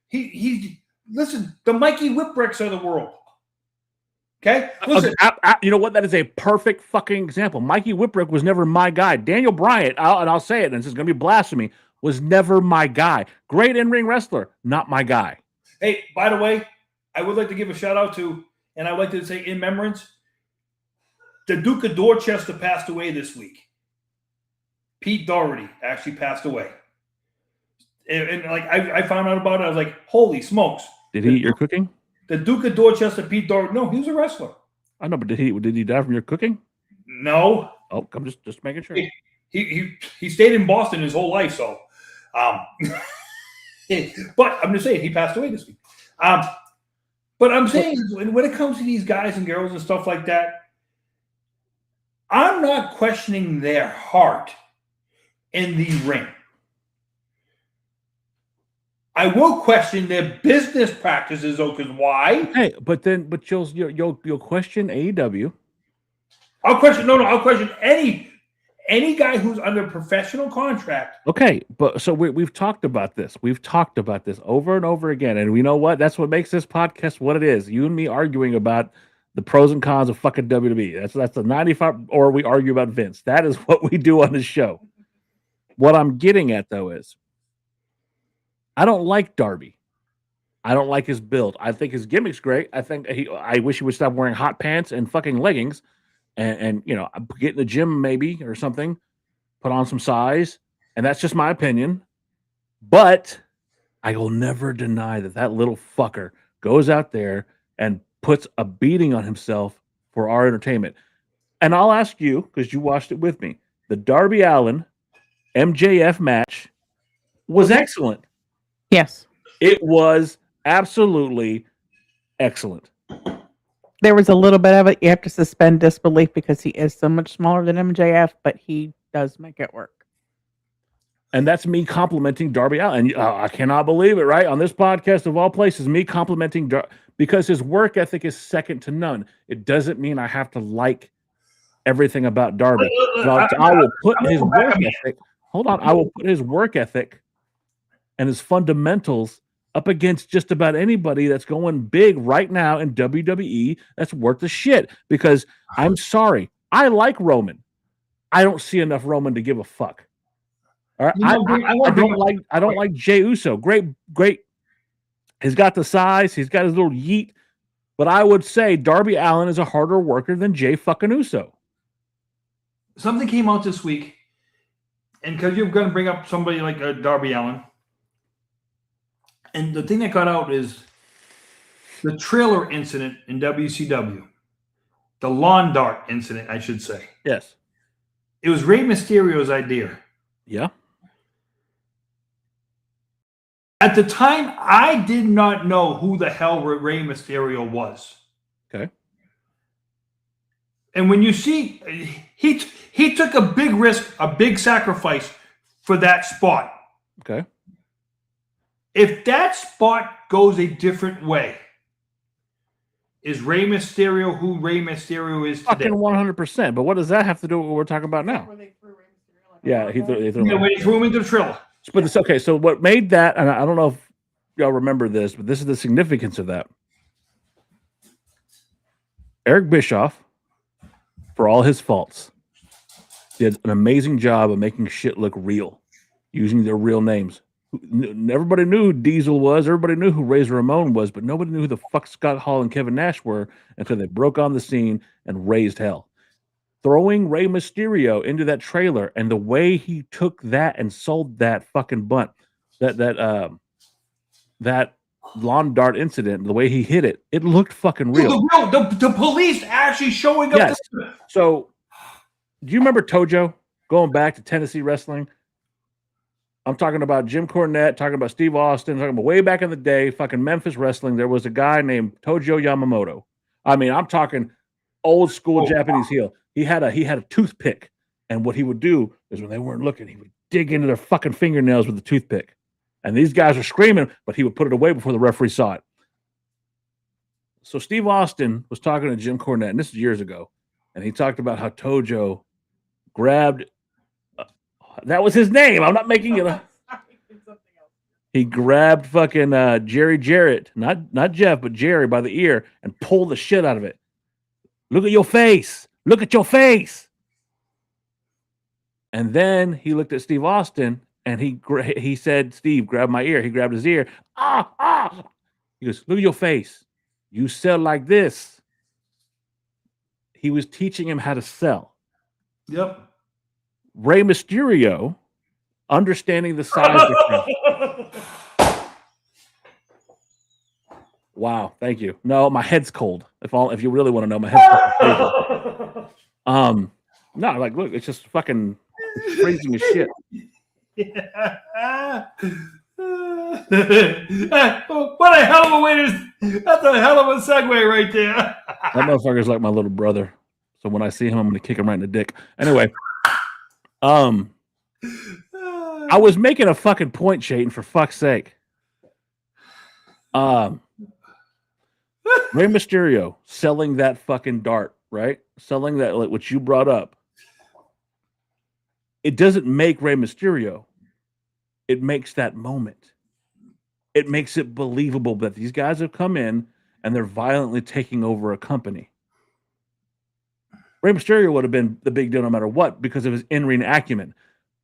he listen, the Mikey Whipwrecks of the world. Okay? Listen. You know what? That is a perfect fucking example. Mikey Whipwreck was never my guy. Daniel Bryant, I'll say it, and this is going to be blasphemy, was never my guy. Great in-ring wrestler, not my guy. Hey, by the way, I would like to give a shout out to, and I'd like to say in remembrance, the Duke of Dorchester passed away this week. Pete Doherty actually passed away. And like I found out about it, I was like, holy smokes. Did he eat your cooking? The Duke of Dorchester, Pete Doherty. No, he was a wrestler. I know, but did he die from your cooking? No. Oh, I'm just making sure. He stayed in Boston his whole life, so but I'm just saying he passed away this week. But I'm saying when it comes to these guys and girls and stuff like that, I'm not questioning their heart in the ring. I will question their business practices, though, because why? Hey, but you'll question AEW. I'll question any guy who's under professional contract. Okay, but so we've talked about this. We've talked about this over and over again, and we know what? That's what makes this podcast what it is. You and me arguing about the pros and cons of fucking WWE. That's the 95, or we argue about Vince. That is what we do on this show. What I'm getting at, though, is I don't like Darby. I don't like his build. I think his gimmick's great. I wish he would stop wearing hot pants and fucking leggings and get in the gym maybe or something, put on some size. And that's just my opinion. But I will never deny that little fucker goes out there and puts a beating on himself for our entertainment. And I'll ask you, because you watched it with me, the Darby Allin MJF match was excellent. Yes. It was absolutely excellent. There was a little bit of it. You have to suspend disbelief because he is so much smaller than MJF, but he does make it work. And that's me complimenting Darby Allin. I cannot believe it, right? On this podcast of all places, me complimenting because his work ethic is second to none. It doesn't mean I have to like everything about Darby. I will put his work ethic. Hold on. I will put his work ethic and his fundamentals up against just about anybody that's going big right now in WWE that's worth the shit. Because I'm sorry, I like Roman. I don't see enough Roman to give a fuck. All right, I don't like Jey Uso. Great. He's got the size. He's got his little yeet. But I would say Darby Allin is a harder worker than Jey fucking Uso. Something came out this week, and because you're going to bring up somebody like Darby Allin, and the thing that got out is the trailer incident in WCW, the lawn dart incident, I should say. Yes. It was Rey Mysterio's idea. Yeah. At the time, I did not know who the hell Rey Mysterio was. Okay. And when you see, he took a big risk, a big sacrifice for that spot. Okay. If that spot goes a different way, is Rey Mysterio who Rey Mysterio is today? Fucking 100%. But what does that have to do with what we're talking about now? Yeah, he threw Yeah, when he threw him into the Trill. But it's okay. So what made that, and I don't know if y'all remember this, but this is the significance of that. Eric Bischoff, for all his faults, did an amazing job of making shit look real, using their real names. Everybody knew who Diesel was. Everybody knew who Razor Ramon was, but nobody knew who the fuck Scott Hall and Kevin Nash were until they broke on the scene and raised hell. Throwing Rey Mysterio into that trailer and the way he took that and sold that fucking bunt, that lawn dart incident, the way he hit it, it looked fucking real. The police actually showing up. Yes. So, do you remember Tojo going back to Tennessee wrestling? I'm talking about Jim Cornette, talking about Steve Austin, talking about way back in the day, fucking Memphis wrestling. There was a guy named Tojo Yamamoto. I mean, I'm talking old school Japanese heel. He had a toothpick, and what he would do is when they weren't looking, he would dig into their fucking fingernails with the toothpick. And these guys were screaming, but he would put it away before the referee saw it. So Steve Austin was talking to Jim Cornette, and this is years ago, and he talked about how Tojo grabbed. That was his name. I'm not making it up. He grabbed fucking Jerry Jarrett, not Jeff, but Jerry by the ear and pulled the shit out of it. Look at your face. Look at your face. And then he looked at Steve Austin and he said, Steve, grab my ear. He grabbed his ear. Ah. He goes, look at your face. You sell like this. He was teaching him how to sell. Yep. Rey Mysterio, understanding the size difference. Wow, thank you. No, my head's cold. If you really want to know, my head's cold. No, like, look, it's just fucking freezing as shit. What a hell of a way to... That's a hell of a segue right there. That motherfucker's like my little brother. So when I see him, I'm going to kick him right in the dick. Anyway, I was making a fucking point, Chayton, for fuck's sake. Rey Mysterio selling that fucking dart, right? Selling that, like what you brought up. It doesn't make Rey Mysterio. It makes that moment. It makes it believable that these guys have come in and they're violently taking over a company. Rey Mysterio would have been the big deal no matter what because of his in-ring acumen.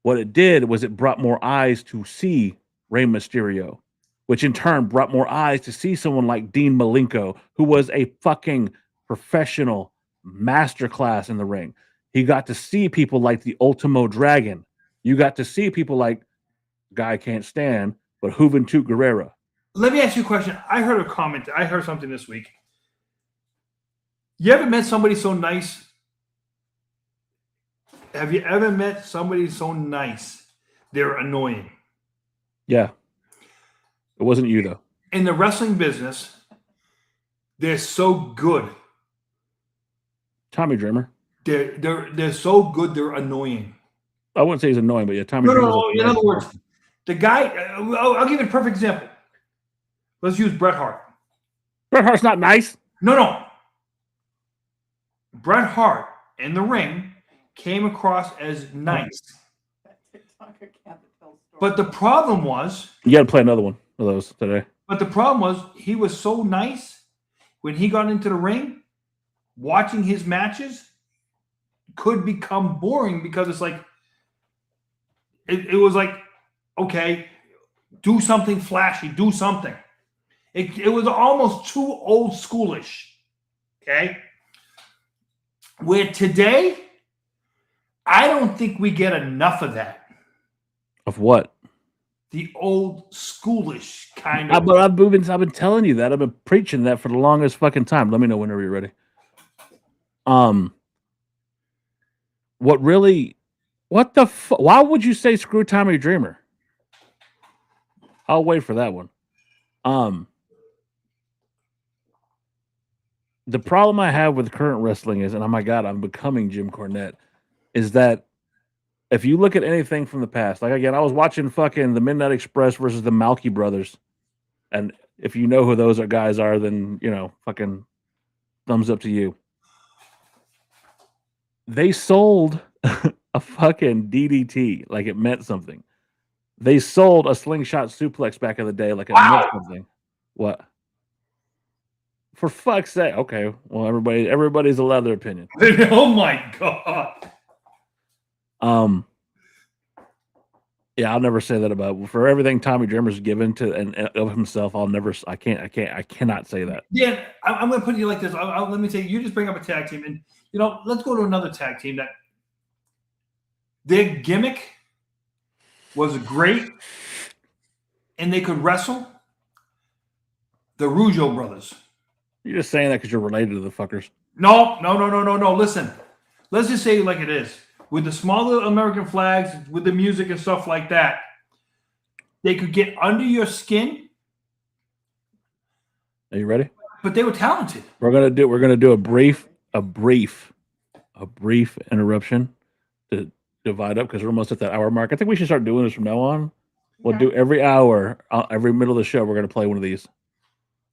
What it did was it brought more eyes to see Rey Mysterio, which in turn brought more eyes to see someone like Dean Malenko, who was a fucking professional masterclass in the ring. He got to see people like the Ultimo Dragon. You got to see people like Guy Can't Stand, but Juventud Guerrera. Let me ask you a question. I heard a comment. I heard something this week. You ever met somebody so nice? Have you ever met somebody so nice they're annoying? Yeah. It wasn't you, though. In the wrestling business, they're so good. Tommy Dreamer. They're so good, they're annoying. I wouldn't say he's annoying, but yeah, Tommy No, Dreamer. no, in other words, the guy, I'll give you a perfect example. Let's use Bret Hart. Bret Hart's not nice. No. Bret Hart in the ring came across as nice. But the problem was... You got to play another one of those today. But the problem was he was so nice when he got into the ring, watching his matches could become boring because it's like, it was like, okay, do something flashy, do something. It was almost too old schoolish, okay? Where today, I don't think we get enough of that. Of what? The old schoolish kind of. I've been telling you that. I've been preaching that for the longest fucking time. Let me know whenever you're ready. What really What the why would you say screw Tommy Dreamer? I'll wait for that one. The problem I have with current wrestling is, and oh my god, I'm becoming Jim Cornette, is that if you look at anything from the past, like again, I was watching fucking the Midnight Express versus the Malky brothers, and if you know who those guys are, then fucking thumbs up to you. They sold a fucking DDT like it meant something. They sold a slingshot suplex back in the day like it meant something. What? For fuck's sake. Okay. Well, everybody's allowed their opinion. Oh my god. Yeah, I'll never say that about for everything Tommy Dreamer's given to and of himself. I cannot say that. Yeah, I'm going to put you like this. Let me say, you just bring up a tag team, and let's go to another tag team that their gimmick was great, and they could wrestle. The Rougeau brothers. You're just saying that because you're related to the fuckers. No. Listen, let's just say it like it is. With the small little American flags, with the music and stuff like that, they could get under your skin. Are you ready? But they were talented. We're gonna do a brief interruption to divide up because we're almost at that hour mark. I think we should start doing this from now on. We'll do every hour, every middle of the show. We're gonna play one of these.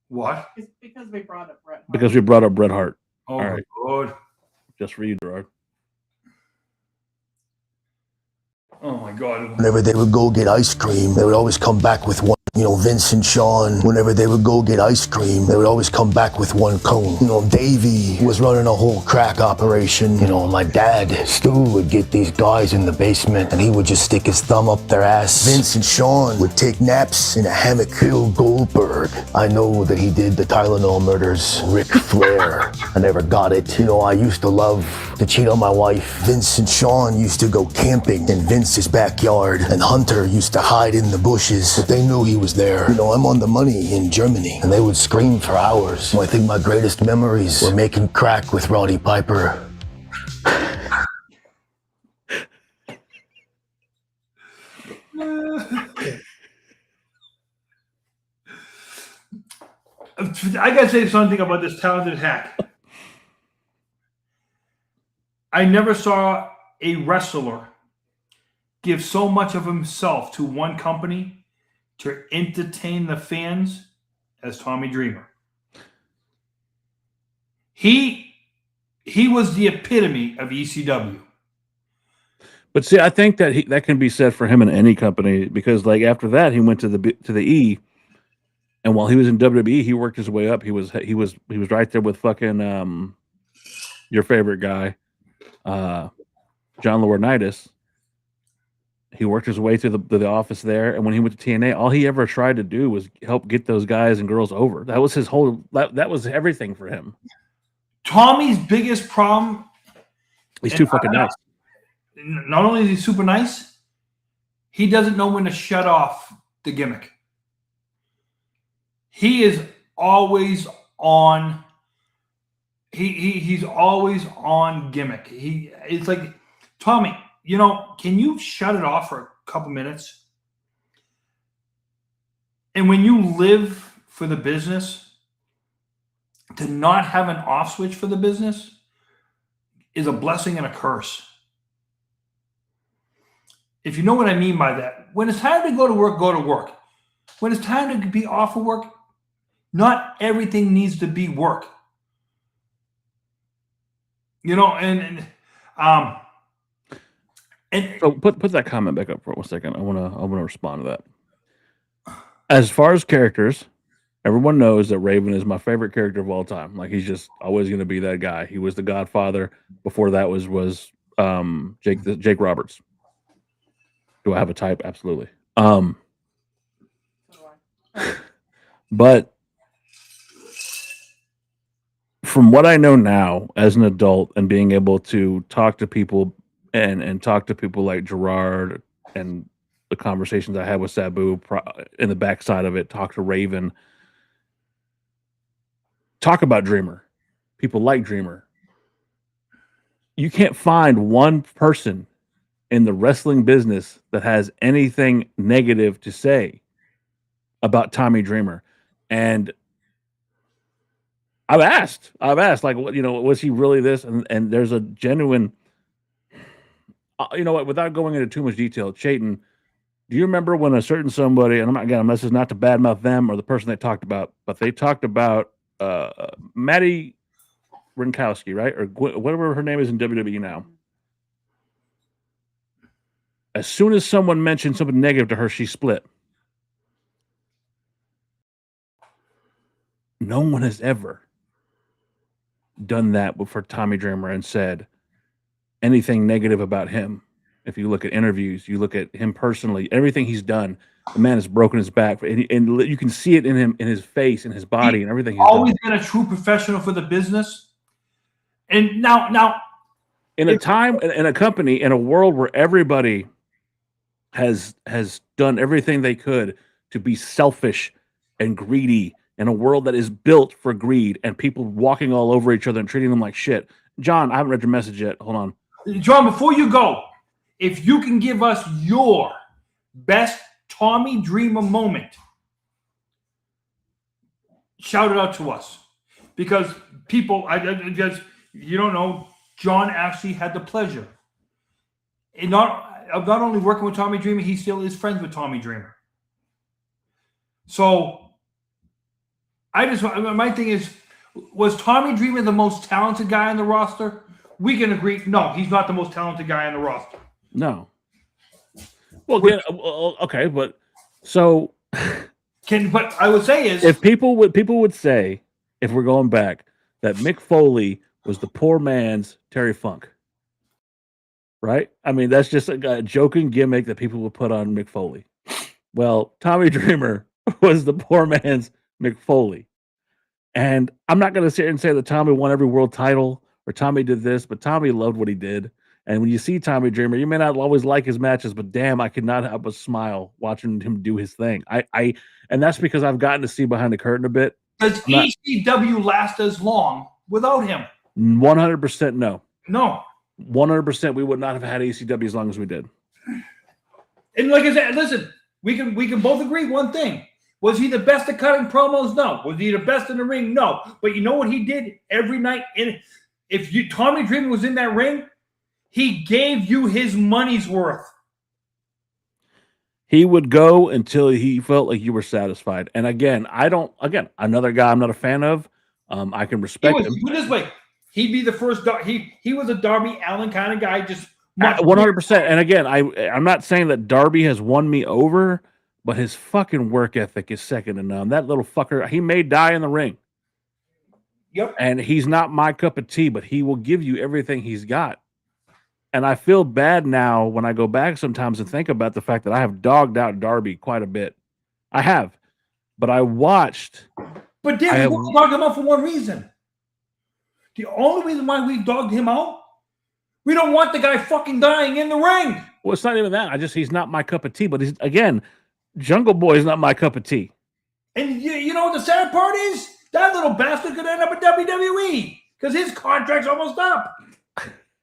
What? It's because we brought up Bret Hart. Because we brought up Bret Hart. Oh, my God. Just for you, Gerard. Oh, my God. Whenever they would go get ice cream, they would always come back with one. Vince and Sean, whenever they would go get ice cream, they would always come back with one cone. Davey was running a whole crack operation. My dad, Stu, would get these guys in the basement and he would just stick his thumb up their ass. Vince and Sean would take naps in a hammock. Bill Goldberg, I know that he did the Tylenol murders. Ric Flair, I never got it. I used to love to cheat on my wife. Vince and Sean used to go camping in Vince's backyard, and Hunter used to hide in the bushes, but they knew he was there. I'm on the money in Germany, and they would scream for hours. I think my greatest memories were making crack with Roddy Piper. I gotta say something about this talented hack. I never saw a wrestler give so much of himself to one company to entertain the fans as Tommy Dreamer. He was the epitome of ECW. But see, I think that that can be said for him in any company because, like, after that, he went to the E, and while he was in WWE, he worked his way up. He was right there with fucking your favorite guy, John Laurinaitis. He worked his way to the office there, and when he went to TNA, all he ever tried to do was help get those guys and girls over. That was his whole. That was everything for him. Tommy's biggest problem. He's too fucking nice. Not only is he super nice, he doesn't know when to shut off the gimmick. He is always on. He's always on gimmick. It's like, Tommy, can you shut it off for a couple minutes? And when you live for the business, to not have an off switch for the business is a blessing and a curse. If you know what I mean by that. When it's time to go to work, go to work. When it's time to be off of work, not everything needs to be work. And So put that comment back up for 1 second. I wanna respond to that. As far as characters, everyone knows that Raven is my favorite character of all time. Like, he's just always going to be that guy. He was the Godfather. Before that was Jake Roberts. Do I have a type? Absolutely. But from what I know now as an adult and being able to talk to people and talk to people like Gerard and the conversations I had with Sabu in the backside of it, talk to Raven, talk about Dreamer. People like Dreamer. You can't find one person in the wrestling business that has anything negative to say about Tommy Dreamer. And I've asked, like, what, was he really this? And there's a genuine, you know what, without going into too much detail, Chayton, do you remember when a certain somebody, and this is not to badmouth them or the person they talked about, but they talked about Maddie Rinkowski, right? Or whatever her name is in WWE now. As soon as someone mentioned something negative to her, she split. No one has ever done that for Tommy Dreamer and said anything negative about him. If you look at interviews, you look at him personally, everything he's done, the man has broken his back, and you can see it in him, in his face, in his body, and everything. He's always been a true professional for the business. And now, in a time, in a company, in a world where everybody has done everything they could to be selfish and greedy, in a world that is built for greed and people walking all over each other and treating them like shit. John, I haven't read your message yet. Hold on. John, before you go, if you can give us your best Tommy Dreamer moment, shout it out to us. Because people, because you don't know, John actually had the pleasure of not only working with Tommy Dreamer, he still is friends with Tommy Dreamer. So my thing is, was Tommy Dreamer the most talented guy on the roster? We can agree. No, he's not the most talented guy on the roster. No. Well, again, okay, but so but I would say is, if people would say, if we're going back, that Mick Foley was the poor man's Terry Funk, right? I mean, that's just a joking gimmick that people would put on Mick Foley. Well, Tommy Dreamer was the poor man's Mick Foley. And I'm not going to sit here and say that Tommy won every world title or Tommy did this, but Tommy loved what he did. And when you see Tommy Dreamer, you may not always like his matches, but damn, I could not help but smile watching him do his thing. And that's because I've gotten to see behind the curtain a bit. Does ECW last as long without him? 100% no. No. 100% we would not have had ECW as long as we did. And like I said, listen, we can both agree one thing. Was he the best at cutting promos? No. Was he the best in the ring? No. But you know what he did every night? If Tommy Dreamer was in that ring, he gave you his money's worth. He would go until he felt like you were satisfied. And again, another guy I'm not a fan of. I can respect him. Put it this way, he'd be the first. He was a Darby Allin kind of guy, just 100%. And again, I'm not saying that Darby has won me over, but his fucking work ethic is second to none. That little fucker, he may die in the ring. Yep. And he's not my cup of tea, but he will give you everything he's got. And I feel bad now when I go back sometimes and think about the fact that I have dogged out Darby quite a bit. I have. But I watched. But David, we dogged him out for one reason. The only reason why we dogged him out, we don't want the guy fucking dying in the ring. Well, it's not even that. He's not my cup of tea. But again, Jungle Boy is not my cup of tea. And you know what the sad part is? That little bastard could end up in WWE because his contract's almost up.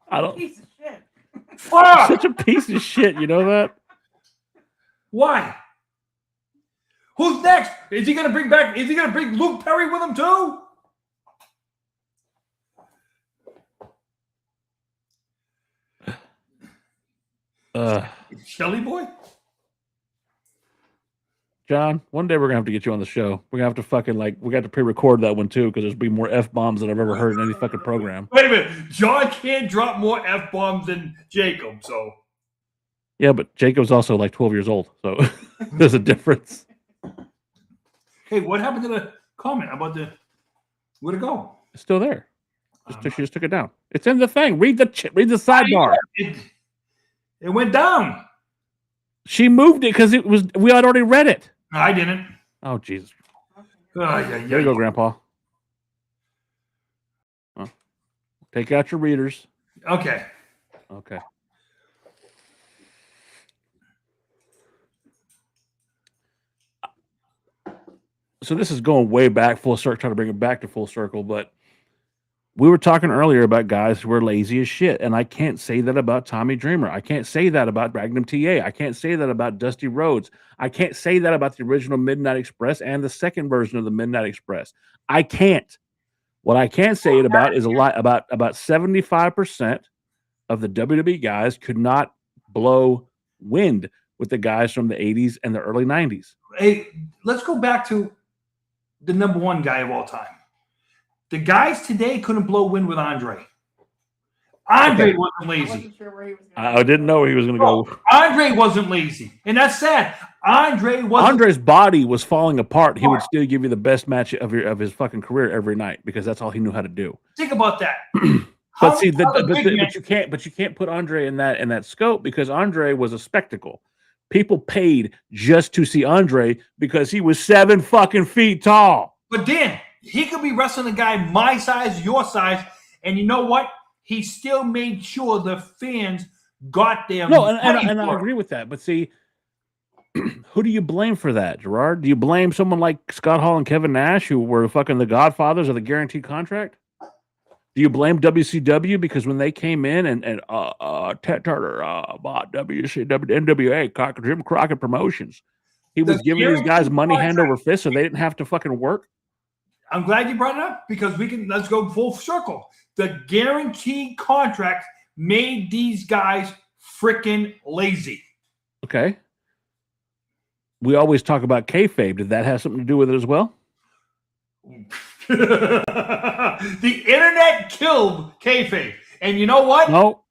I don't. Piece of shit. Fuck! Such a piece of shit. You know that? Why? Who's next? Is he gonna bring Luke Perry with him too? Shelly boy? John, one day we're gonna have to get you on the show. We're gonna have to fucking we got to pre-record that one too, because there's be more F-bombs than I've ever heard in any fucking program. Wait a minute. John can't drop more F-bombs than Jacob, so. Yeah, but Jacob's also like 12 years old, so there's a difference. Hey, what happened to the comment about where'd it go? It's still there. She just took it down. It's in the thing. Read the sidebar. It went down. She moved it because we had already read it. No, I didn't. Oh, Jesus. There There you go, Grandpa. Oh. Take out your readers. Okay. So this is going way back full circle, trying to bring it back to full circle, but We were talking earlier about guys who were lazy as shit, and I can't say that about Tommy Dreamer. I can't say that about Magnum TA. I can't say that about Dusty Rhodes. I can't say that about the original Midnight Express and the second version of the Midnight Express. I can't. What I can say it about is a lot about 75% of the WWE guys could not blow wind with the guys from the 80s and the early 90s. Hey, let's go back to the number one guy of all time. The guys today couldn't blow wind with Andre. Andre wasn't lazy. I didn't know where he was going to go. Andre wasn't lazy. And that's sad. Andre's body was falling apart. He would still give you the best match of his fucking career every night because that's all he knew how to do. Think about that. But you can't put Andre in that scope because Andre was a spectacle. People paid just to see Andre because he was 7 fucking feet tall. But Dan, he could be wrestling a guy my size, your size, and you know what? He still made sure the fans got them. No, and I agree with that. But see, who do you blame for that, Gerard? Do you blame someone like Scott Hall and Kevin Nash, who were fucking the godfathers of the guaranteed contract? Do you blame WCW because when they came in and Ted Turner bought NWA, Jim Crockett Promotions, he was giving these guys money hand over fist so they didn't have to fucking work? I'm glad you brought it up because let's go full circle. The guaranteed contract made these guys freaking lazy. Okay. We always talk about kayfabe. Did that have something to do with it as well? The internet killed kayfabe. And you know what? No.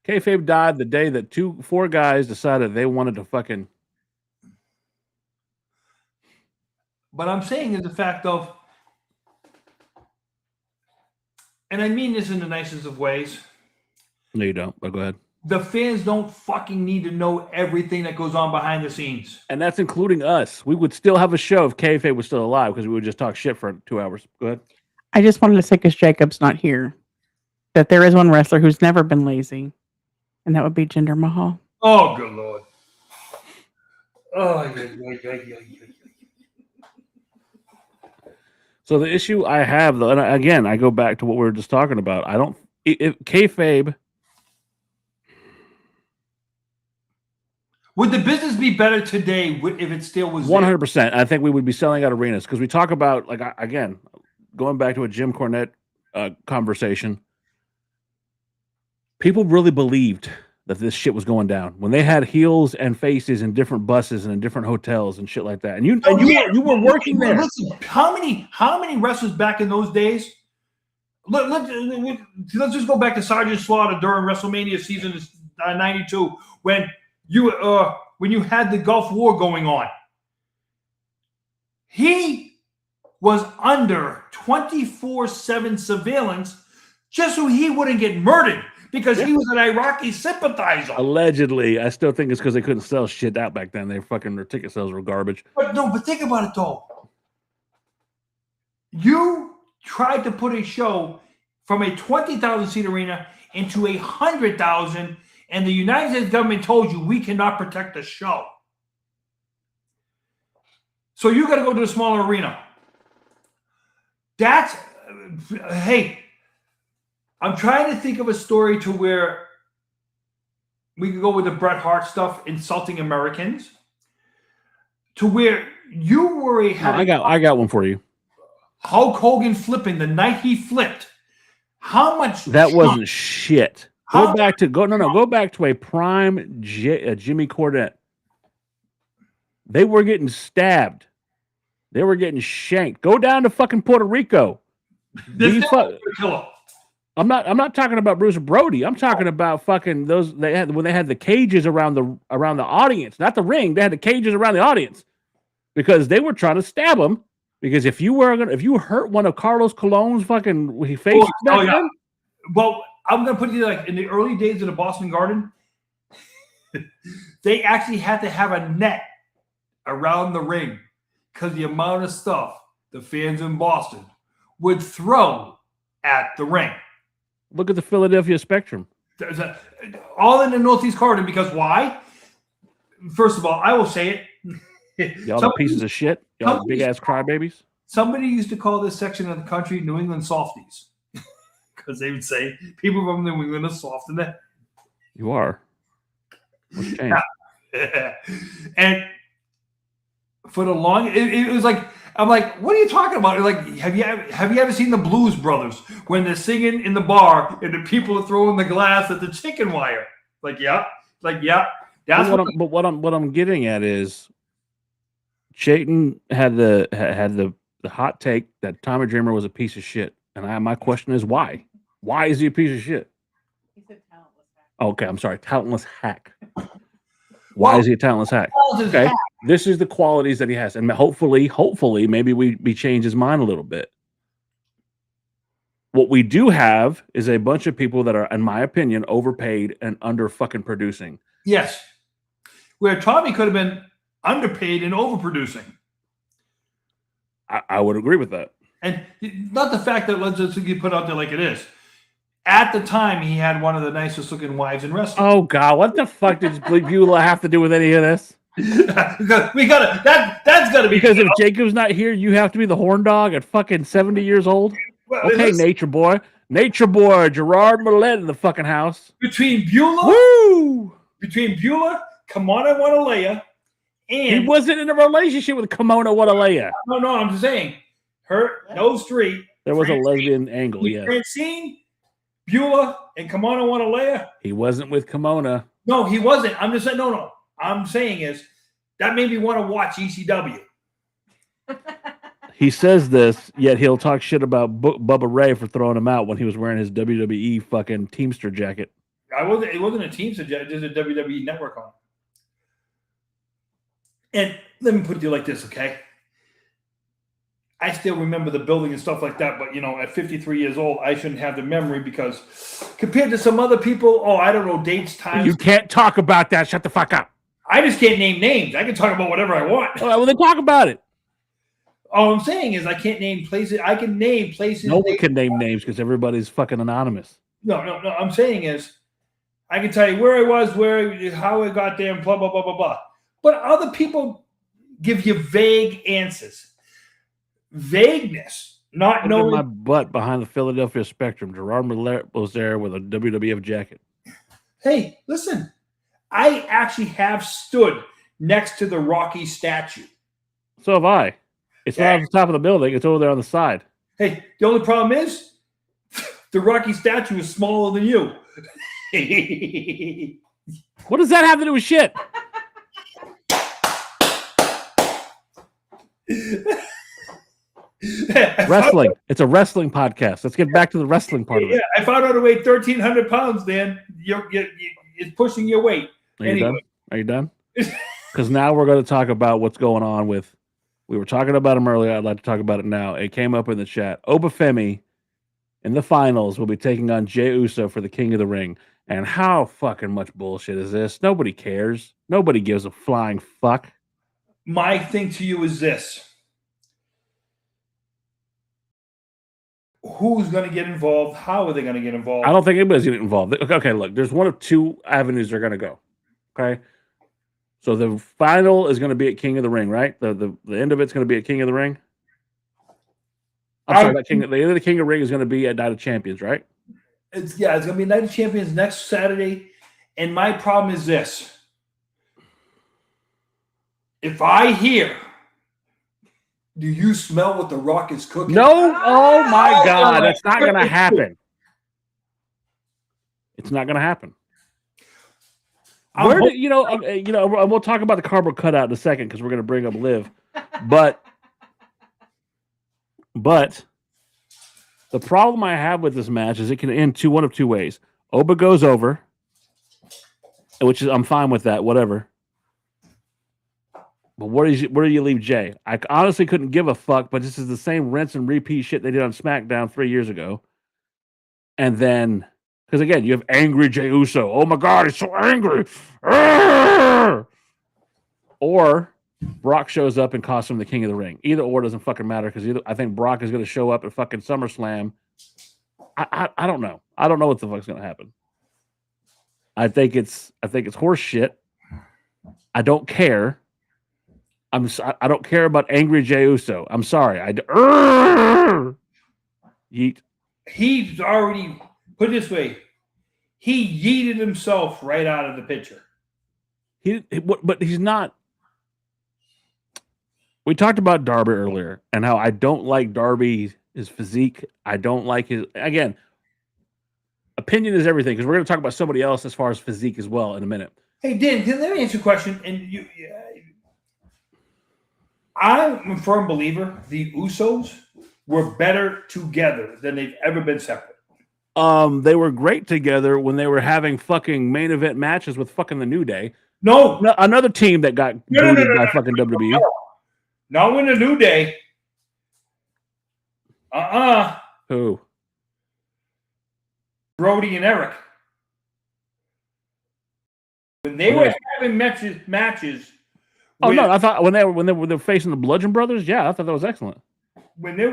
Kayfabe died the day that 4 guys decided they wanted to fucking... But I'm saying is the fact of, and I mean this in the nicest of ways. No, you don't. But go ahead. The fans don't fucking need to know everything that goes on behind the scenes. And that's including us. We would still have a show if kayfabe was still alive because we would just talk shit for 2 hours. Go ahead. I just wanted to say, because Jacob's not here, that there is one wrestler who's never been lazy, and that would be Jinder Mahal. Oh, good Lord. Oh, yeah. So the issue I have, though, and again, I go back to what we were just talking about. I don't... If kayfabe... Would the business be better today if it still was 100%? I think we would be selling out arenas because we talk about, like, again, going back to a Jim Cornette conversation, people really believed that this shit was going down when they had heels and faces in different buses and in different hotels and shit like that. And you were working there. Listen, how many wrestlers back in those days? Let's just go back to Sergeant Slaughter during WrestleMania season '92 when you had the Gulf War going on. He was under 24/7 surveillance just so he wouldn't get murdered because he was an Iraqi sympathizer. Allegedly. I still think it's because they couldn't sell shit out back then. Their ticket sales were garbage. But think about it though. You tried to put a show from a 20,000 seat arena into 100,000, and the United States government told you we cannot protect the show. So you got to go to a smaller arena. Hey, I'm trying to think of a story to where we could go with the Bret Hart stuff, insulting Americans, to where you were I got one for you. Hulk Hogan flipping the night he flipped. How much that wasn't shit. Go back to a prime Jimmy Cornette. They were getting stabbed. They were getting shanked. Go down to fucking Puerto Rico. I'm not talking about Bruce Brody. I'm talking about fucking those when they had the cages around the audience, not the ring. They had the cages around the audience because they were trying to stab him. Because if you hurt one of Carlos Colon's fucking faces then, well, I'm gonna put you like in the early days of the Boston Garden, they actually had to have a net around the ring because the amount of stuff the fans in Boston would throw at the ring. Look at the Philadelphia Spectrum. All in the Northeast Corridor, because why? First of all, I will say it. Y'all the pieces of shit. Y'all big ass crybabies. Somebody used to call this section of the country New England softies because they would say people from New England are soft in that. You are. What's changed? And for the long, it was like, I'm like, what are you talking about? Like, have you ever seen the Blues Brothers when they're singing in the bar and the people are throwing the glass at the chicken wire? Like, yeah. That's what I'm getting at is Chayton had the hot take that Tommy Dreamer was a piece of shit, and my question is why? Why is he a piece of shit? He said talentless hack. Okay, I'm sorry, talentless hack. Why is he a talentless hack? Okay, this is the qualities that he has, and hopefully, maybe we change his mind a little bit. What we do have is a bunch of people that are, in my opinion, overpaid and under fucking producing. Yes, where Tommy could have been underpaid and overproducing. I would agree with that. And not the fact that, let's just put out there like it is. At the time, he had one of the nicest looking wives in wrestling. Oh God, what the fuck did Beulah have to do with any of this? That's gotta be, because if Jacob's not here, you have to be the horn dog at fucking 70 years old. Well, okay, Nature Boy, Gerard Millette in the fucking house. Between Beulah, Kimona Wanalea, and he wasn't in a relationship with Kimona Wanalea. No, I'm just saying, those three. There was a lesbian angle, yes. Francine, Beulah, and Kimona Wanalea. He wasn't with Kimona. No, he wasn't. I'm just saying, no. I'm saying is that made me want to watch ECW. He says this, yet he'll talk shit about Bubba Ray for throwing him out when he was wearing his WWE fucking Teamster jacket. It wasn't a Teamster jacket, just a WWE Network on. And let me put it to you like this, okay? I still remember the building and stuff like that, but, at 53 years old, I shouldn't have the memory because compared to some other people, I don't know dates, times. You can't talk about that. Shut the fuck up. I just can't name names. I can talk about whatever I want. Well, then talk about it. All I'm saying is I can't name places. I can name places. Nobody can name names because everybody's fucking anonymous. No. I'm saying is I can tell you where I was, how I got there, and blah, blah, blah, blah, blah. But other people give you vague answers. Vagueness, not knowing. My butt behind the Philadelphia Spectrum. Gerard Millette was there with a WWF jacket. Hey, listen. I actually have stood next to the Rocky statue. So have I. It's not on the top of the building. It's over there on the side. Hey, the only problem is the Rocky statue is smaller than you. What does that have to do with shit? Wrestling. It's a wrestling podcast. Let's get back to the wrestling part of it. I found out to weigh 1,300 pounds, Dan. It's pushing your weight. Are you done? Because now we're going to talk about what's going on with. We were talking about him earlier. I'd like to talk about it now. It came up in the chat. Obafemi in the finals will be taking on Jey Uso for the King of the Ring. And how fucking much bullshit is this? Nobody cares. Nobody gives a flying fuck. My thing to you is this. Who's going to get involved? How are they going to get involved? I don't think anybody's going to get involved. Okay, look, there's one of two avenues they're going to go. Okay? So the final is going to be at King of the Ring, right? The end of it's going to be at King of the Ring? I'm sorry, the end of the King of the Ring is going to be at Night of Champions, right? It's going to be Night of Champions next Saturday. And my problem is this. If I hear, do you smell what The Rock is cooking? No. Oh, my God. That's not going to happen. It's not going to happen. Where did, we'll talk about the cardboard cutout in a second because we're going to bring up Liv. But the problem I have with this match is it can end one of two ways. Oba goes over, which is I'm fine with that, whatever. But where do you leave Jay? I honestly couldn't give a fuck, but this is the same rinse and repeat shit they did on SmackDown 3 years ago. And then, because again, you have angry Jey Uso. Oh my God, he's so angry. Arrgh! Or Brock shows up and costs him the King of the Ring. Either or doesn't fucking matter because I think Brock is going to show up at fucking SummerSlam. I don't know. I don't know what the fuck's going to happen. I think it's horse shit. I don't care. I don't care about angry Jey Uso. I'm sorry. Yeet. He's already put it this way. He yeeted himself right out of the picture. But he's not. We talked about Darby earlier and how I don't like Darby's physique. I don't like his, again, opinion is everything, because we're going to talk about somebody else as far as physique as well in a minute. Hey, Dan, let me answer a question. And I'm a firm believer the Usos were better together than they've ever been separate. They were great together when they were having fucking main event matches with fucking the New Day. No, another team that got booted by fucking WWE. Not when the New Day. Who? Brody and Eric. When they were having matches. Oh no! I thought when they were facing the Bludgeon Brothers, yeah, I thought that was excellent. When they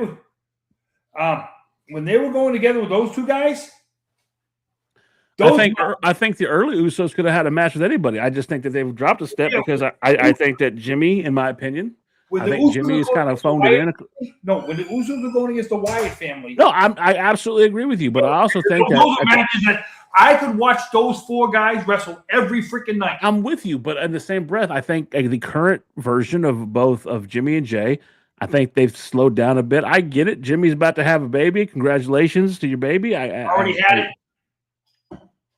were going together with those two guys. I think the early Usos could have had a match with anybody. I just think that they've dropped a step because I think that Jimmy, in my opinion, I think Jimmy has kind of phoned it in. No, when the Usos were going against the Wyatt family. No, I absolutely agree with you, but I also think those are matches that I could watch those four guys wrestle every freaking night. I'm with you, but in the same breath, I think the current version of both of Jimmy and Jay, I think they've slowed down a bit. I get it. Jimmy's about to have a baby. Congratulations to your baby. I already had it.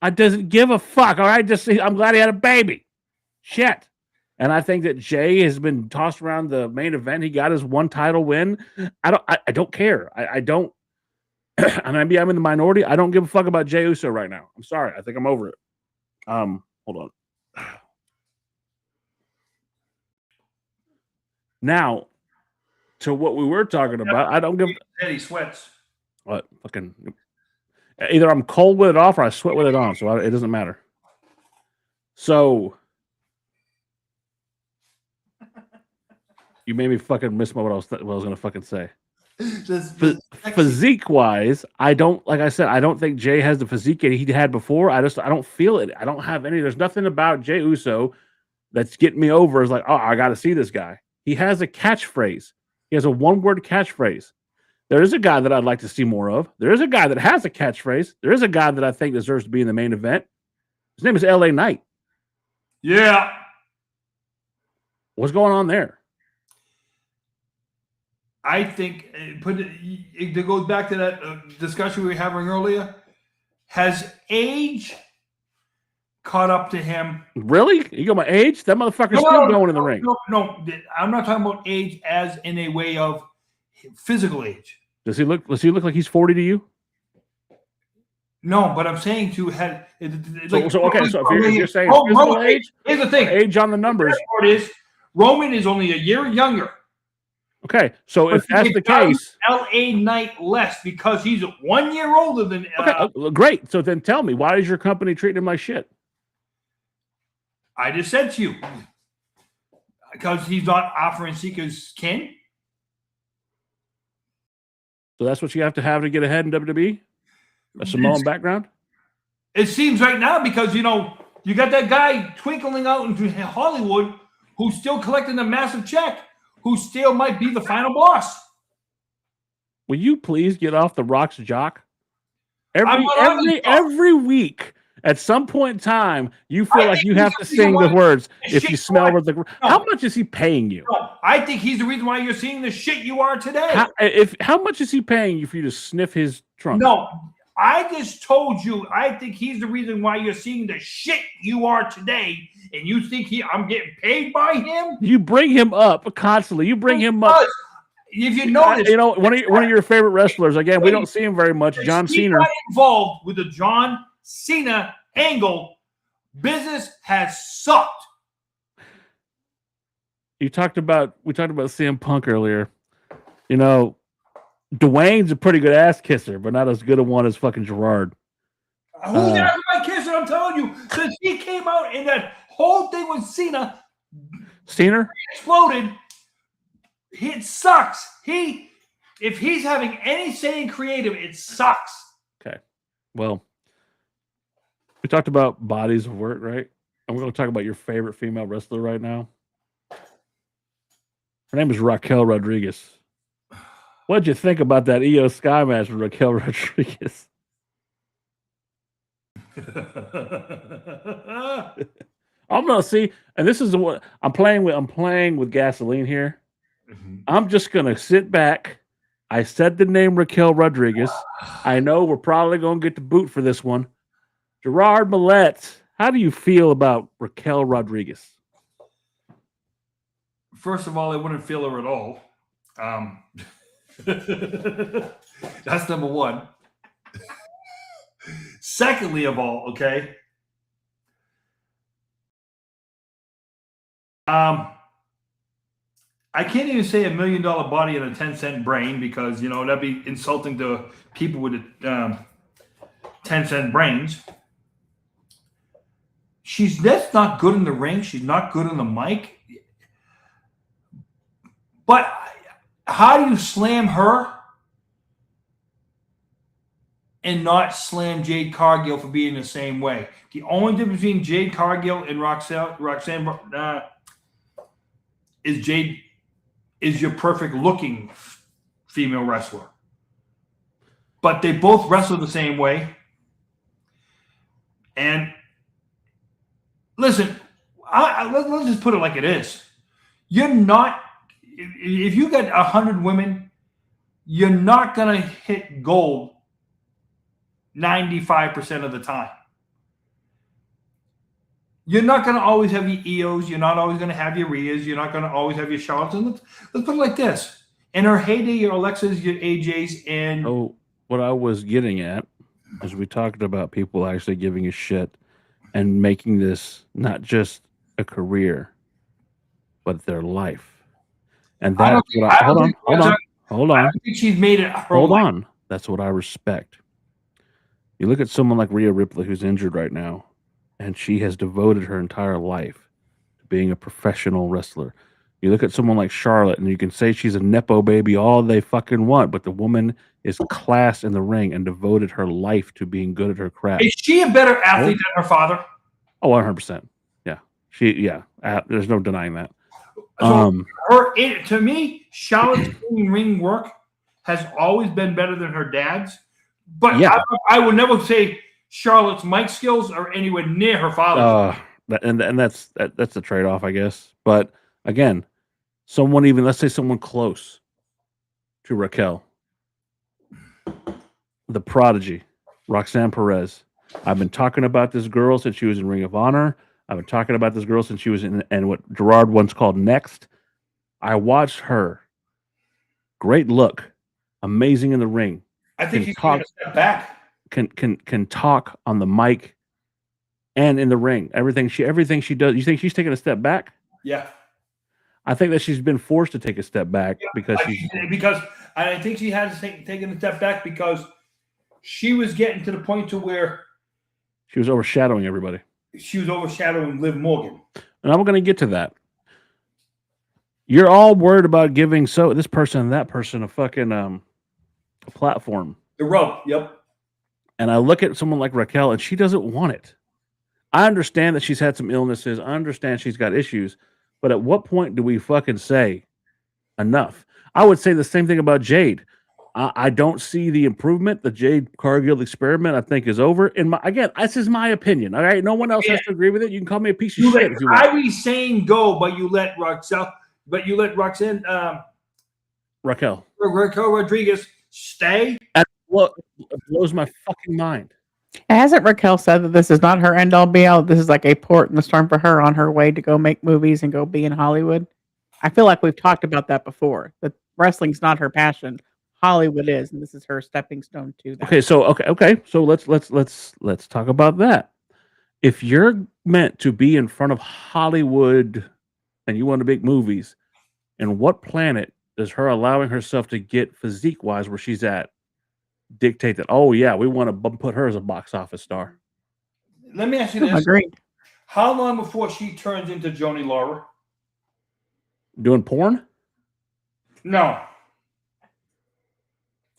I doesn't give a fuck. All right, I'm glad he had a baby. Shit. And I think that Jay has been tossed around the main event. He got his one title win. I don't care. I don't. And maybe I'm in the minority. I don't give a fuck about Jey Uso right now. I'm sorry. I think I'm over it. Hold on. Now, to what we were talking about, I don't give. He sweats. What fucking? Either I'm cold with it off or I sweat with it on, so it doesn't matter. So you made me fucking miss what I was going to fucking say. Physique wise, I don't think Jay has the physique that he had before. I don't feel it. I don't have any. There's nothing about Jey Uso that's getting me over. It's like, oh, I got to see this guy. He has a catchphrase. He has a one-word catchphrase. There is a guy that I'd like to see more of. There is a guy that has a catchphrase. There is a guy that I think deserves to be in the main event. His name is LA Knight. Yeah. What's going on there? I think it goes back to that discussion we were having earlier. Has age caught up to him? Really? You got my age? That motherfucker's still going in the ring. No, I'm not talking about age as in a way of physical age. Does he look like he's 40 to you? No, but I'm saying to have. So if you're saying physical age, here's the thing. Age on the numbers. Is Roman is only a year younger. Okay, so if that's the case, LA Knight less because he's 1 year older than. Okay, great. So then tell me, why is your company treating him like shit? I just said to you, because he's not offering Seeker's kin. So that's what you have to get ahead in WWE? A Samoan background? It seems right now because, you got that guy twinkling out into Hollywood who's still collecting a massive check, who still might be the final boss. Will you please get off the Rock's jock? Every week, at some point in time, you feel like you have to sing the words, if you smell what the... How much is he paying you? No, I think he's the reason why you're seeing the shit you are today. How much is he paying you for you to sniff his trunk? No, I just told you, I think he's the reason why you're seeing the shit you are today, and you think I'm getting paid by him? You bring him up constantly. You bring him up. If you notice, one of your favorite wrestlers. Again, we don't see him very much. John Cena. Got involved with the John Cena angle. Business has sucked. We talked about CM Punk earlier. Dwayne's a pretty good ass kisser, but not as good a one as fucking Gerard. Who's ass my kisser? I'm telling you, since he came out and that whole thing with Cena exploded. It sucks. If he's having any say in creative, it sucks. Okay. Well, we talked about bodies of work, right? And we're going to talk about your favorite female wrestler right now. Her name is Raquel Rodriguez. What'd you think about that EO Sky match with Raquel Rodriguez? I'm gonna see, and this is what I'm playing with. I'm playing with gasoline here. I'm just gonna sit back. I said the name Raquel Rodriguez. I know we're probably gonna get the boot for this one. Gerard Millette, how do you feel about Raquel Rodriguez? First of all, I wouldn't feel her at all. That's number one. Secondly of all, okay. I can't even say $1 million body and a 10-cent brain because, you know, that'd be insulting to people with 10-cent brains. That's not good in the ring. She's not good on the mic. But how do you slam her and not slam Jade Cargill for being the same way? The only difference between Jade Cargill and Roxanne is Jade is your perfect looking female wrestler. But they both wrestle the same way. And listen, let's just put it like it is. You're not, if you got 100 women, you're not going to hit gold 95% of the time. You're not going to always have your EOs. You're not always going to have your Rheas. You're not going to always have your Charlottes. And let's put it like this. In her heyday, your Alexas, your AJs, and... Oh, what I was getting at is we talked about people actually giving a shit and making this not just a career, but their life. And that's what I... Hold on. I don't think she's made it her Hold life. on. That's what I respect. You look at someone like Rhea Ripley, who's injured right now, and she has devoted her entire life to being a professional wrestler. You look at someone like Charlotte, and you can say she's a Nepo baby all they fucking want, but the woman is class in the ring and devoted her life to being good at her craft. Is she a better athlete than her father? Oh, 100%. Yeah. There's no denying that. So to me, Charlotte's ring work has always been better than her dad's. But yeah. I would never say Charlotte's mic skills are anywhere near her father's. And that's the trade-off, I guess. But again, let's say someone close to Raquel, the prodigy, Roxanne Perez. I've been talking about this girl since she was in Ring of Honor. I've been talking about this girl since she was in what Gerard once called Next. I watched her. Great look, amazing in the ring. I think she's going to step back. Can talk on the mic and in the ring. Everything she does. You think she's taking a step back? Yeah. I think that she's been forced to take a step back because I think she has taken a step back because she was getting to the point to where she was overshadowing everybody. She was overshadowing Liv Morgan. And I'm going to get to that. You're all worried about giving this person and that person a fucking a platform. The rope, yep. And I look at someone like Raquel, and she doesn't want it. I understand that she's had some illnesses. I understand she's got issues. But at what point do we fucking say enough? I would say the same thing about Jade. I don't see the improvement. The Jade Cargill experiment, I think, is over. Again, this is my opinion. All right, no one else has to agree with it. You can call me a piece of shit if you want. I be saying go, but you let Roxanne, Raquel Rodriguez stay. It blows my fucking mind. Hasn't Raquel said that this is not her end all be all? This is like a port in the storm for her on her way to go make movies and go be in Hollywood. I feel like we've talked about that before. That wrestling's not her passion. Hollywood is, and this is her stepping stone to that. Okay. So let's talk about that. If you're meant to be in front of Hollywood and you want to make movies, and what planet does her allowing herself to get physique wise where she's at dictate that? Oh yeah, we want to put her as a box office star. Let me ask you this: Agreed. How long before she turns into Joni Laura? Doing porn? No.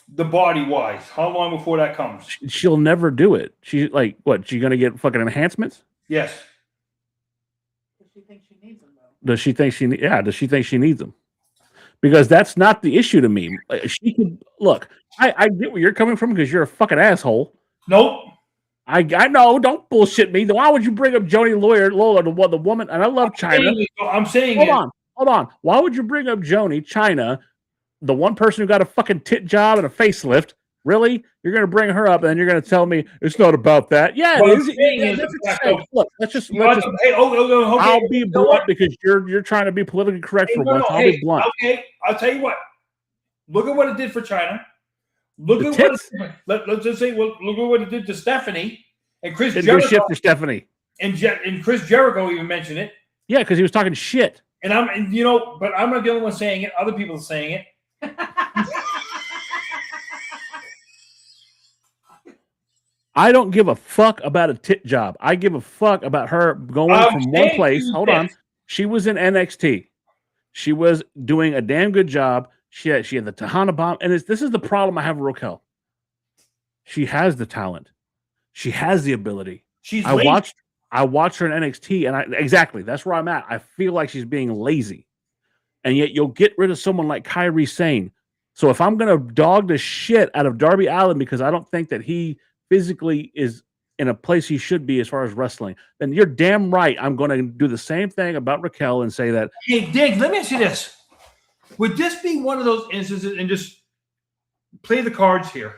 The body wise, how long before that comes? She'll never do it. She's like, what? She gonna get fucking enhancements? Yes. Does she think she needs them though? Does she think she needs them? because that's not the issue to me. She could look. I get where you're coming from because you're a fucking asshole. Nope. I know. Don't bullshit me. Why would you bring up Joni Lola, the woman? And I love China. I'm saying. Hold on. Why would you bring up Joni China, the one person who got a fucking tit job and a facelift? Really? You're going to bring her up and then you're going to tell me it's not about that? Yeah, it is. Look, let's just. I'll be blunt because you're trying to be politically correct for once. I'll be blunt. Okay, I'll tell you what. Look at what it did for China. Look at let's just say, look at what it did to Stephanie and Chris Jericho. Shit for Stephanie and Chris Jericho even mentioned it. Yeah, because he was talking shit. And but I'm not the only one saying it. Other people are saying it. I don't give a fuck about a tit job. I give a fuck about her going from one place. Hold on. She was in NXT. She was doing a damn good job. She had the Tejana bomb. And this is the problem I have with Raquel. She has the talent. She has the ability. I watched her in NXT, and exactly, that's where I'm at. I feel like she's being lazy. And yet you'll get rid of someone like Kairi Sane. So if I'm going to dog the shit out of Darby Allin because I don't think that he physically is in a place he should be as far as wrestling, then you're damn right I'm going to do the same thing about Raquel and say that. Hey, Dig, let me ask you this. Would this be one of those instances, and just play the cards here,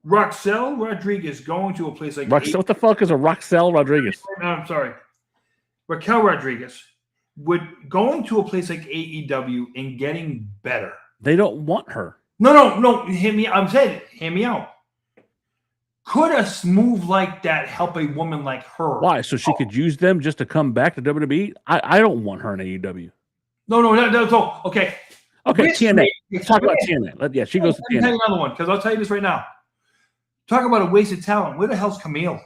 Roxelle Rodriguez going to a place like what the fuck is a Roxelle Rodriguez? I'm sorry. Raquel Rodriguez would going to a place like AEW and getting better. They don't want her. No. Hear me. I'm saying, hear me out. Could a move like that help a woman like her? Why? So she could use them just to come back to WWE? I don't want her in AEW. No. Okay. TNA. Let's talk about TNA. Yeah, she goes to TNA. I'll tell you another one because I'll tell you this right now. Talk about a waste of talent. Where the hell's Camille?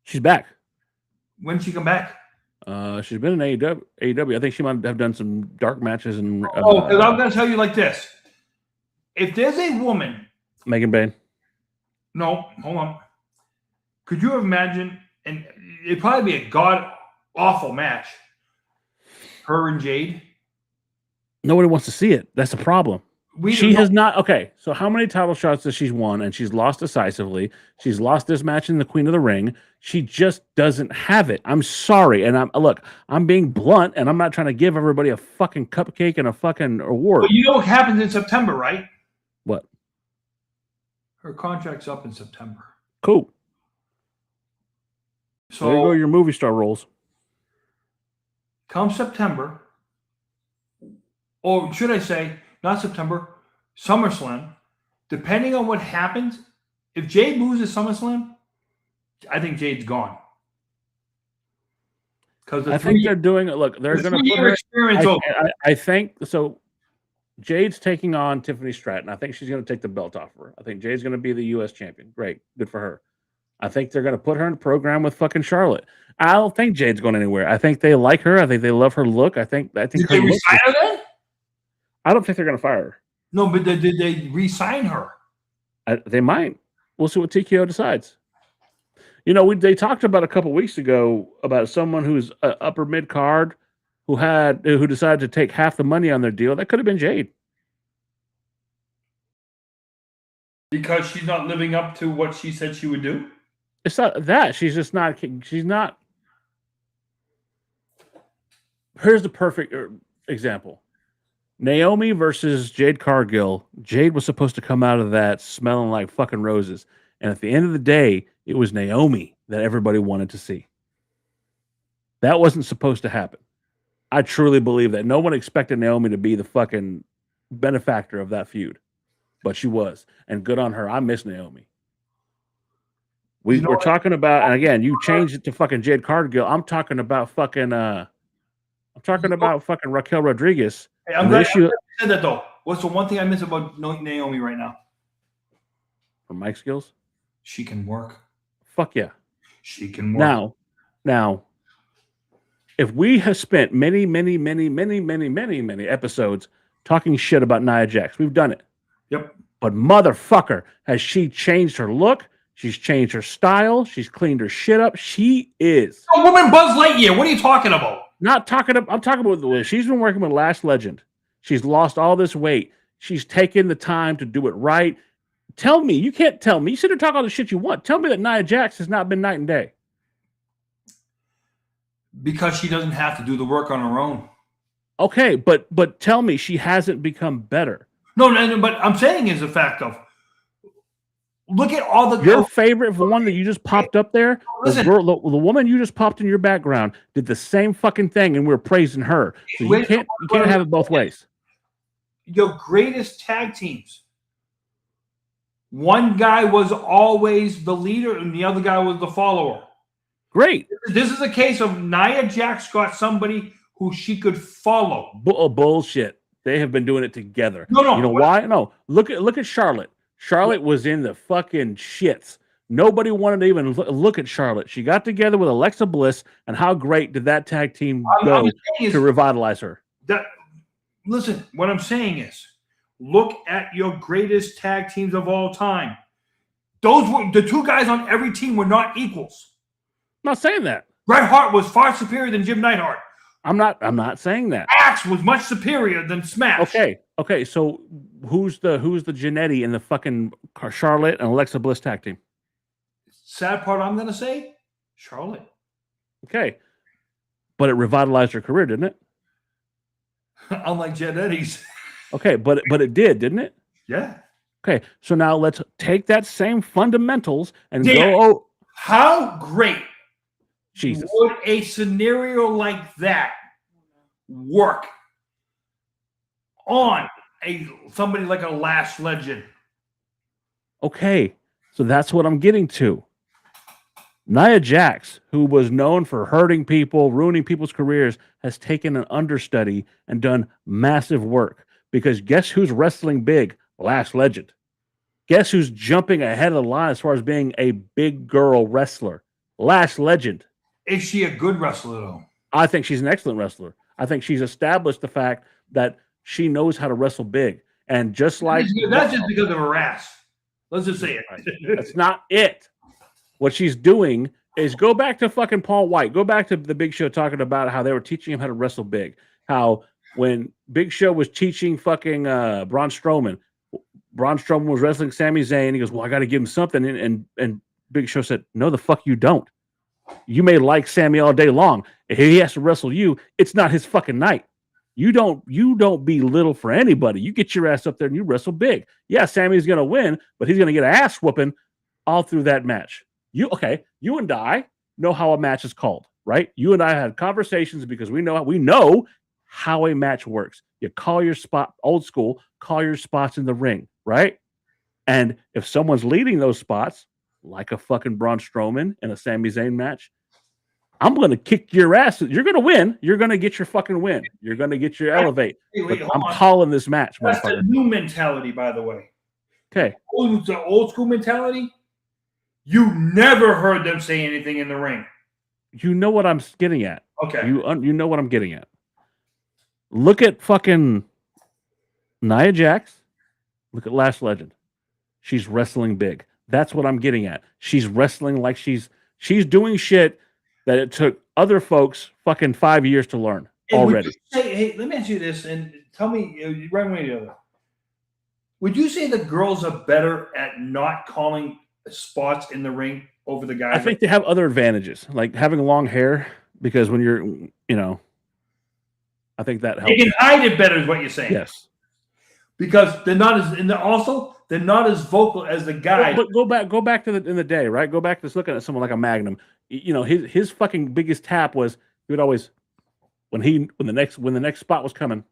She's back. When did she come back? She's been in AEW. I think she might have done some dark matches. And because I'm going to tell you like this. If there's a woman. Megan Bain. No, hold on. Could you imagine, and it'd probably be a god-awful match, her and Jade? Nobody wants to see it. That's the problem. She has not. Okay, so how many title shots has she won? And she's lost decisively. She's lost this match in the Queen of the Ring. She just doesn't have it. I'm sorry. And I'm being blunt, and I'm not trying to give everybody a fucking cupcake and a fucking award. Well, you know what happens in September, right? What? Her contract's up in September. Cool. So there you go, your movie star roles. Come September, or should I say, not September, SummerSlam, depending on what happens, if Jade loses SummerSlam, I think Jade's gone. Because I think they're doing it. Look, they're going to put her. I think so. Jade's taking on Tiffany Stratton. I think she's going to take the belt off her. I think Jade's going to be the U.S. champion. Great. Good for her. I think they're going to put her in a program with fucking Charlotte. I don't think Jade's going anywhere. I think they like her. I think they love her look. I think did they resign her then? I don't think they're going to fire her. No, but did they re-sign her? They might. We'll see what TKO decides. They talked about a couple weeks ago about someone who's upper mid card who decided to take half the money on their deal. That could have been Jade. Because she's not living up to what she said she would do? It's not that. She's not. Here's the perfect example. Naomi versus Jade Cargill. Jade was supposed to come out of that smelling like fucking roses. And at the end of the day, it was Naomi that everybody wanted to see. That wasn't supposed to happen. I truly believe that. No one expected Naomi to be the fucking benefactor of that feud. But she was. And good on her. I miss Naomi. We're talking about, and again, you changed it to fucking Jade Cargill. I'm talking about fucking Raquel Rodriguez. Hey, I'm glad you said that though. What's the one thing I miss about Naomi right now? Her mic skills? She can work. Fuck yeah. She can work. Now, if we have spent many episodes talking shit about Nia Jax, we've done it. Yep. But motherfucker, has she changed her look? She's changed her style. She's cleaned her shit up. She is. A woman Buzz Lightyear. What are you talking about? I'm talking about the way she's been working with Last Legend. She's lost all this weight. She's taken the time to do it right. Tell me, you can't tell me. You sit and talk all the shit you want. Tell me that Nia Jax has not been night and day. Because she doesn't have to do the work on her own. Okay, but tell me she hasn't become better. No, but I'm saying is the fact of look at all the your favorite one that you just popped up there. Listen, the woman you just popped in your background did the same fucking thing, and we're praising her. So you can't have it both ways. Your greatest tag teams. One guy was always the leader, and the other guy was the follower. Great. This is a case of Nia Jax got somebody who she could follow. Bullshit. They have been doing it together. No. You know why? No. Look at Charlotte. Charlotte was in the fucking shits. Nobody wanted to even look at Charlotte. She got together with Alexa Bliss, and how great did that tag team go to revitalize her? Listen, what I'm saying is, look at your greatest tag teams of all time. Those were the two guys on every team were not equals. I'm not saying that. Bret Hart was far superior than Jim Neidhart. I'm not saying that. Axe was much superior than Smash. Okay. So who's the Jannetty in the fucking Charlotte and Alexa Bliss tag team? Sad part, I'm gonna say Charlotte. Okay, but it revitalized her career, didn't it? Unlike Jannetty's. Okay, but it did, didn't it? Yeah. Okay, so now let's take that same fundamentals and go. Oh, how great! Jesus. Would a scenario like that work on somebody like a Last Legend? Okay, so that's what I'm getting to. Nia Jax, who was known for hurting people, ruining people's careers, has taken an understudy and done massive work. Because guess who's wrestling big? Last Legend. Guess who's jumping ahead of the line as far as being a big girl wrestler? Last Legend. Is she a good wrestler, though? I think she's an excellent wrestler. I think she's established the fact that she knows how to wrestle big. And just like... That's just because of her ass. Let's just say it. That's not it. What she's doing is go back to fucking Paul White. Go back to the Big Show talking about how they were teaching him how to wrestle big. How when Big Show was teaching fucking Braun Strowman was wrestling Sami Zayn. He goes, well, I got to give him something. And Big Show said, no, the fuck you don't. You may like Sami all day long. If he has to wrestle you, it's not his fucking night. You don't be little for anybody. You get your ass up there and you wrestle big. Yeah, Sami's going to win, but he's going to get an ass whooping all through that match. You and I know how a match is called, right? You and I had conversations because we know how a match works. You call your spot, old school, call your spots in the ring, right? And if someone's leading those spots, like a fucking Braun Strowman in a Sami Zayn match, I'm going to kick your ass. You're going to win. You're going to get your fucking win. You're going to get your elevate. I'm calling this match. That's the new mentality, by the way. Okay. The old school mentality, you never heard them say anything in the ring. You know what I'm getting at. Okay. You know what I'm getting at. Look at fucking Nia Jax. Look at Last Legend. She's wrestling big. That's what I'm getting at. She's wrestling like she's doing shit that it took other folks fucking 5 years to learn already. Hey, let me ask you this and tell me right away the other. Would you say the girls are better at not calling spots in the ring over the guys? I think they have other advantages, like having long hair, because when you're, I think that helps. They can hide it better is what you're saying. Yes. Because they're not as vocal as the guy. But go back to in the day, right? Go back to looking at someone like a Magnum. His fucking biggest tap was he would always when the next spot was coming.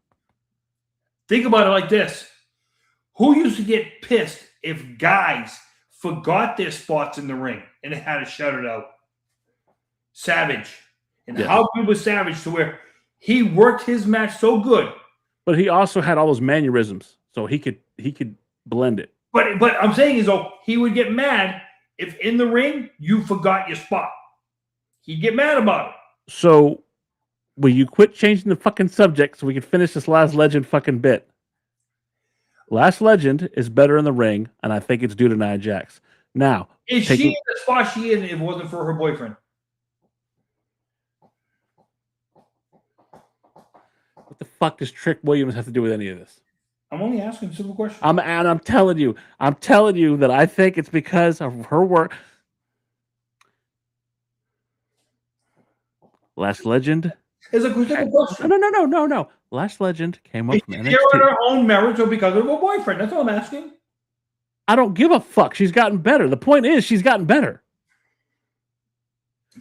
Think about it like this: who used to get pissed if guys forgot their spots in the ring and they had to shout it out? Savage. And how good was Savage to where he worked his match so good. But he also had all those mannerisms, so he could blend it. But I'm saying is, he would get mad if in the ring you forgot your spot. He'd get mad about it. So, will you quit changing the fucking subject so we can finish this Last Legend fucking bit? Last Legend is better in the ring, and I think it's due to Nia Jax. Now, is she in the spot she in if it wasn't for her boyfriend? What the fuck does Trick Williams have to do with any of this? I'm only asking simple questions. I'm telling you that I think it's because of her work. Last Legend. It's a simple question. No. Last Legend came up from Is NXT. she on her own marriage or because of her boyfriend? That's all I'm asking. I don't give a fuck. She's gotten better. The point is, she's gotten better.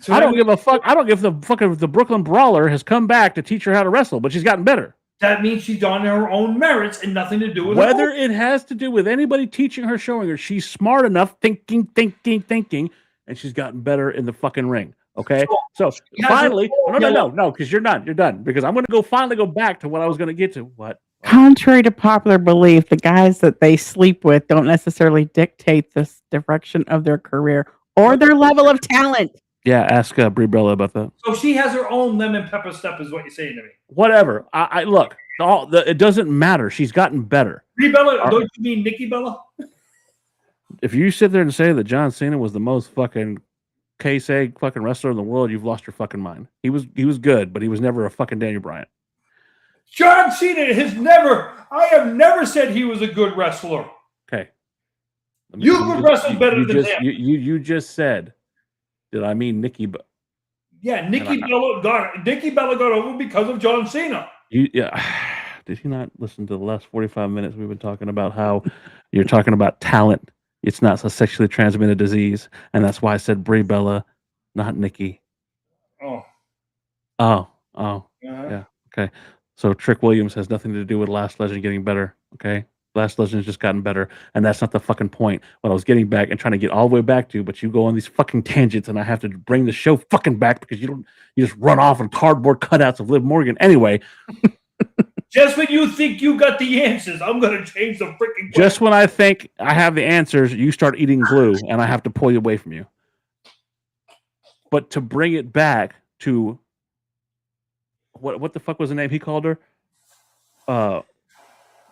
So I don't give a fuck. I don't give the fucking the Brooklyn Brawler has come back to teach her how to wrestle, but she's gotten better. That means she's on her own merits and nothing to do with whether it has to do with anybody teaching her, showing her she's smart enough, thinking, and she's gotten better in the fucking ring. Okay, so finally, no, because you're done. You're done because I'm going to finally go back to what I was going to get to. What? Contrary to popular belief, the guys that they sleep with don't necessarily dictate the direction of their career or their level of talent. Yeah, ask Brie Bella about that. So she has her own lemon pepper stuff, is what you're saying to me. Whatever. I look. It doesn't matter. She's gotten better. Brie Bella, don't you mean Nikki Bella? If you sit there and say that John Cena was the most fucking case egg fucking wrestler in the world, you've lost your fucking mind. He was good, but he was never a fucking Daniel Bryan. John Cena has never. I have never said he was a good wrestler. Okay. You could wrestle better than him. You just said. Did I mean Nikki? Yeah, Nikki Bella got over because of John Cena. Did he not listen to the last 45 minutes? We've been talking about how you're talking about talent. It's not a sexually transmitted disease, and that's why I said Brie Bella, not Nikki. Oh. Yeah. Okay. So Trick Williams has nothing to do with Last Legend getting better. Okay. Last Legend's just gotten better, and that's not the fucking point. What I was getting back and trying to get all the way back to, but you go on these fucking tangents, and I have to bring the show fucking back because you just run off on cardboard cutouts of Liv Morgan. Anyway, just when you think you got the answers, I'm gonna change the freaking question. Just when I think I have the answers, you start eating glue, and I have to pull you away from you. But to bring it back to what the fuck was the name he called her?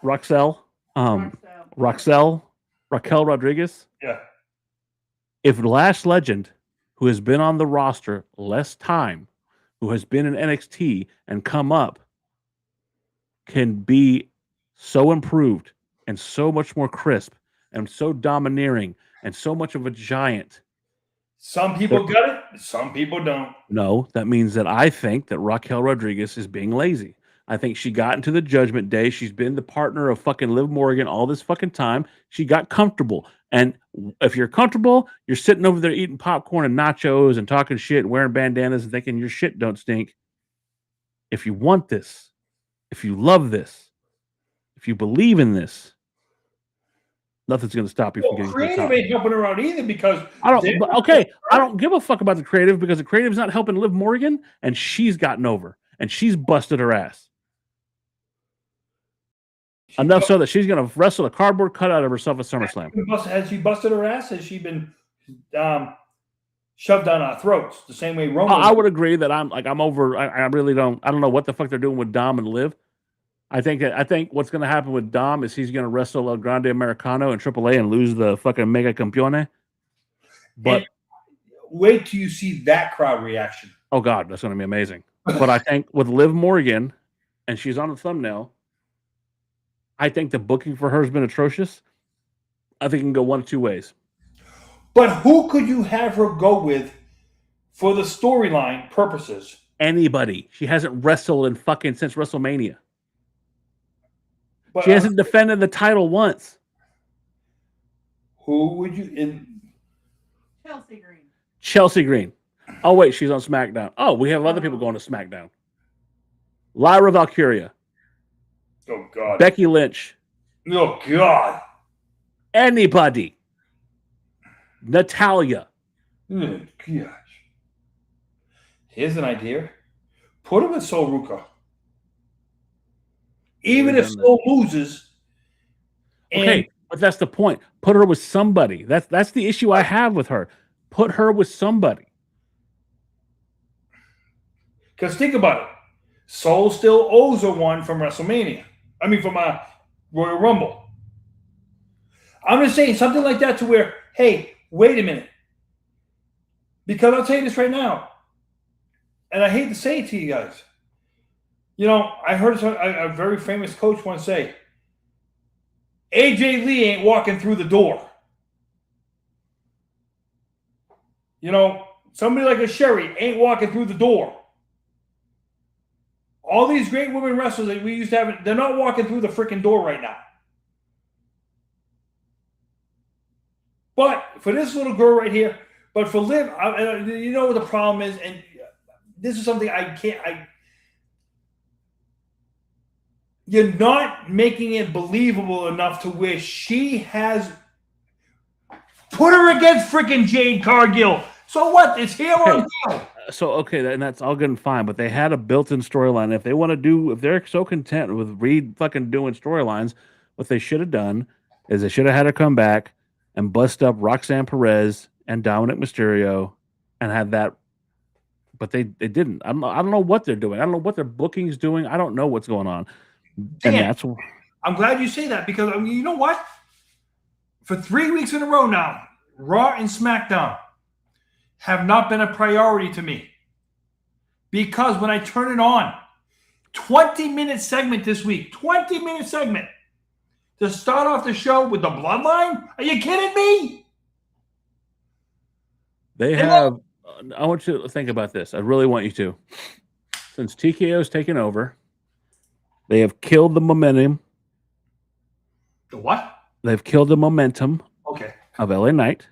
Roxelle. Raquel Rodriguez. Yeah. If Last Legend, who has been on the roster less time, who has been in NXT and come up, can be so improved and so much more crisp and so domineering and so much of a giant. Some people got it, some people don't. No, that means that I think that Raquel Rodriguez is being lazy. I think she got into the Judgment Day. She's been the partner of fucking Liv Morgan all this fucking time. She got comfortable. And if you're comfortable, you're sitting over there eating popcorn and nachos and talking shit and wearing bandanas and thinking your shit don't stink. If you want this, if you love this, if you believe in this, nothing's going to stop you from getting to the top. Creative ain't helping her out either because I don't give a fuck about the creative because the creative's not helping Liv Morgan, and she's gotten over and she's busted her ass. Enough so that she's going to wrestle a cardboard cutout of herself at SummerSlam. Has she busted her ass? Has she been shoved down our throats the same way Roman? I would agree that I'm over. I really don't. I don't know what the fuck they're doing with Dom and Liv. I think what's going to happen with Dom is he's going to wrestle El Grande Americano and AAA and lose the fucking Mega Campeone. But and wait till you see that crowd reaction. Oh God, that's going to be amazing. But I think with Liv Morgan, and she's on the thumbnail, I think the booking for her has been atrocious. I think it can go one of two ways. But who could you have her go with for the storyline purposes? Anybody. She hasn't wrestled in fucking since WrestleMania. But, she hasn't defended the title once. Who would you in? Chelsea Green. Oh wait, she's on SmackDown. Oh, we have other people going to SmackDown. Lyra Valkyria. Oh God. Becky Lynch. Oh God. Anybody. Natalia. Oh gosh. Here's an idea. Put him with Sol Ruka. Even if Sol loses. Okay, but that's the point. Put her with somebody. That's the issue I have with her. Put her with somebody. Because think about it. Sol still owes her one from WrestleMania. I mean, from Royal Rumble. I'm just saying something like that to where, hey, wait a minute. Because I'll tell you this right now. And I hate to say it to you guys. You know, I heard a very famous coach once say, AJ Lee ain't walking through the door. You know, somebody like a Sherry ain't walking through the door. All these great women wrestlers that we used to have, they're not walking through the freaking door right now. But for this little girl right here, but for Liv, you know what the problem is, and this is something you're not making it believable enough to where she has put her against freaking Jade Cargill. So what? It's heel on heel. So okay, and that's all good and fine, but they had a built-in storyline. If they want to if they're so content with Reed fucking doing storylines, what they should have done is they should have had her come back and bust up Roxanne Perez and Dominic Mysterio and had that. But they didn't. I don't know what they're doing. I don't know what their booking's doing. I don't know what's going on. Dan, and that's I'm glad you say that because you know what? For 3 weeks in a row now, Raw and SmackDown have not been a priority to me. Because when I turn it on, 20-minute segment this week, 20-minute segment to start off the show with the Bloodline? Are you kidding me? They have. I want you to think about this. I really want you to. Since TKO's taken over, they have killed the momentum. The what? They've killed the momentum of LA Knight,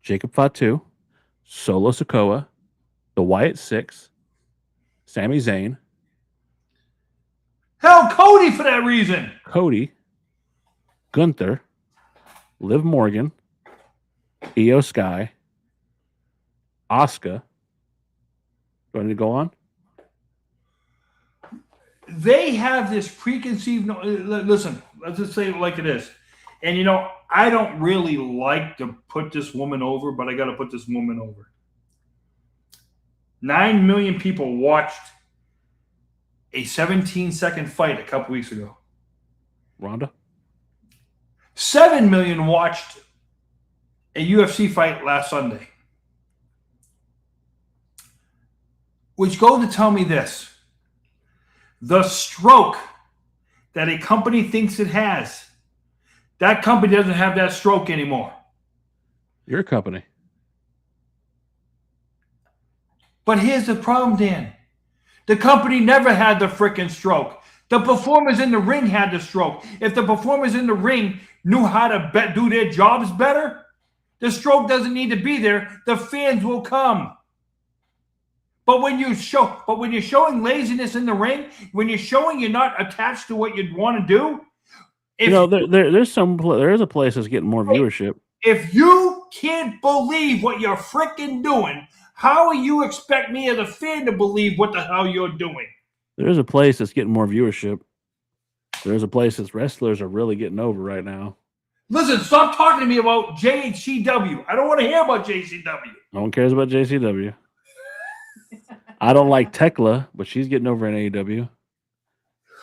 Jacob Fatu, Solo Sikoa, the Wyatt Six, Sami Zayn. Hell, Cody for that reason. Cody, Gunther, Liv Morgan, Io Sky, Asuka. Do I need to go on? They have this preconceived. Listen, let's just say it like it is. And you know, I don't really like to put this woman over, but I got to put this woman over. 9 million people watched a 17-second fight a couple weeks ago. Ronda? 7 million watched a UFC fight last Sunday. Which goes to tell me this. The stroke that a company thinks it has, that company doesn't have that stroke anymore. Your company. But here's the problem, Dan. The company never had the freaking stroke. The performers in the ring had the stroke. If the performers in the ring knew how to do their jobs better, the stroke doesn't need to be there. The fans will come. But when you're showing laziness in the ring, when you're showing you're not attached to what you want to do, there is a place that's getting more viewership. If you can't believe what you're freaking doing, how do you expect me as a fan to believe what the hell you're doing? There's a place that's getting more viewership. There's a place that wrestlers are really getting over right now. Listen, stop talking to me about JCW. I don't want to hear about JCW. No one cares about JCW. I don't like Tekla, but she's getting over in AEW.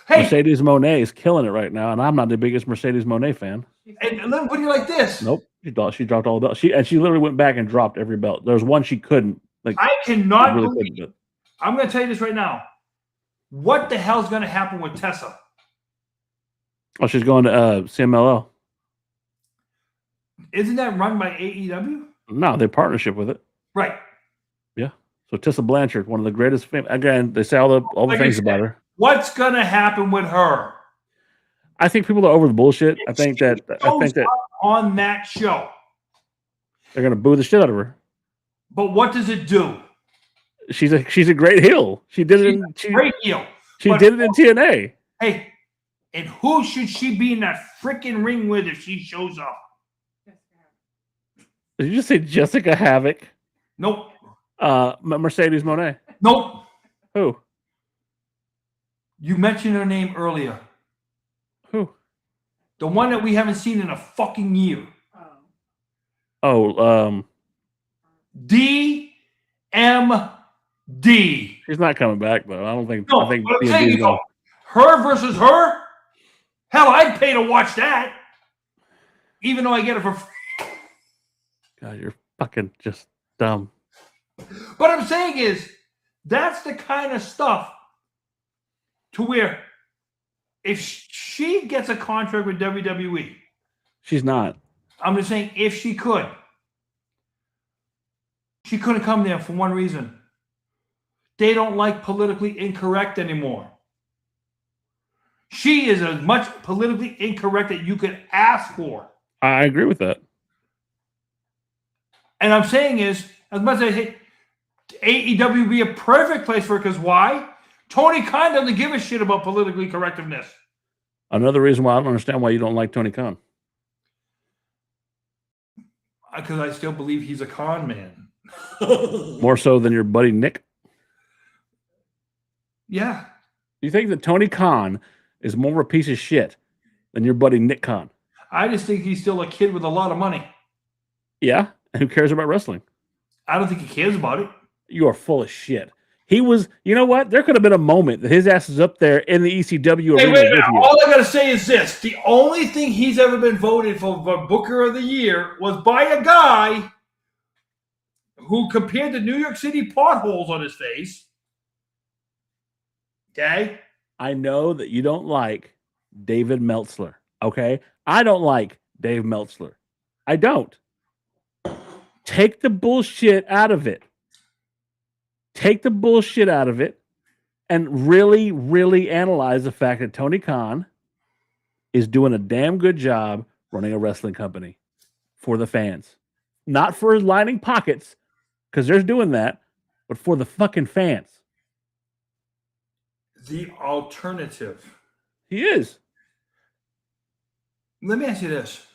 Hey, Mercedes Moné is killing it right now, and I'm not the biggest Mercedes Moné fan. And let me put you like this. Nope, she dropped all the belts. She literally went back and dropped every belt. There's one she couldn't. I cannot believe. I'm going to tell you this right now. What the hell's going to happen with Tessa? Oh, she's going to CMLL. Isn't that run by AEW? No, they partnership with it. Right. Yeah. So Tessa Blanchard, one of the greatest. Again, they say all the things about her. What's going to happen with her? I think people are over the bullshit. I think that on that show, they're going to boo the shit out of her. But what does it do? She's a great heel. She did it. Great heel. She did it in TNA. Hey, and who should she be in that freaking ring with if she shows up? Did you just say Jessica Havoc? Nope. Mercedes Moné? Nope. Who? You mentioned her name earlier. Who? The one that we haven't seen in a fucking year. DMD. She's not coming back though. I don't think. No, I think but I'm saying, her versus her. Hell, I'd pay to watch that, even though I get it for free. God, you're fucking just dumb. What I'm saying is, that's the kind of stuff to where if she gets a contract with WWE, She's not. I'm just saying if she could, she couldn't come there for one reason. They don't like politically incorrect anymore. She is as much politically incorrect that you could ask for. I agree with that. And I'm saying is, as much as I say AEW would be a perfect place for it, because why? Tony Khan doesn't give a shit about politically correctiveness. Another reason why I don't understand why you don't like Tony Khan. Because I still believe he's a con man. More so than your buddy Nick? Yeah. You think that Tony Khan is more of a piece of shit than your buddy Nick Khan? I just think he's still a kid with a lot of money. Yeah? And who cares about wrestling? I don't think he cares about it. You are full of shit. He was, you know what? There could have been a moment that his ass is up there in the ECW. Hey, arena wait a with minute. you. All I got to say is this. The only thing he's ever been voted for Booker of the Year was by a guy who compared the New York City potholes on his face. Okay? I know that you don't like David Meltzer, okay? I don't like Dave Meltzer. I don't. Take the bullshit out of it. Take the bullshit out of it and really, really analyze the fact that Tony Khan is doing a damn good job running a wrestling company for the fans. Not for lining pockets, because they're doing that, but for the fucking fans. The alternative. He is. Let me ask you this.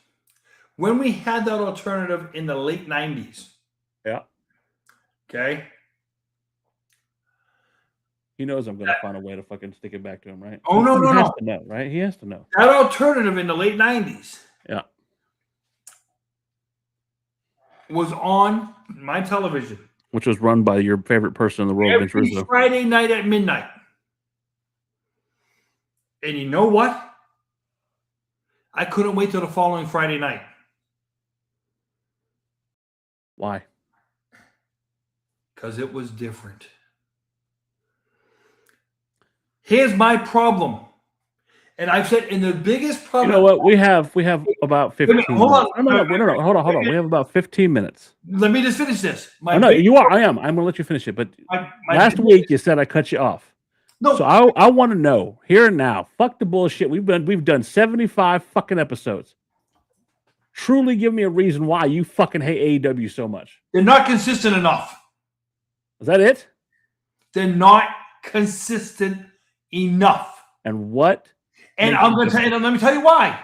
When we had that alternative in the late 90s, Yeah. okay? He knows I'm going to find a way to fucking stick it back to him, right? Oh, no, he no, has no. to know, right? He has to know. That alternative in the late 90s Yeah. was on my television. Which was run by your favorite person in the world, Vince Every Rizzo. Friday night at midnight. And you know what? I couldn't wait till the following Friday night. Why? Because it was different. Here's my problem. And I've said, in the biggest problem. You know what? We have about 15 minutes. Hold on. No, hold on. We have about 15 minutes. Let me just finish this. No, you are. I am. I'm going to let you finish it. But last week you said I cut you off. No. So I want to know here and now. Fuck the bullshit. We've done 75 fucking episodes. Truly give me a reason why you fucking hate AEW so much. They're not consistent enough. Is that it? They're not consistent enough. And what? And I'm going to tell you, let me tell you why.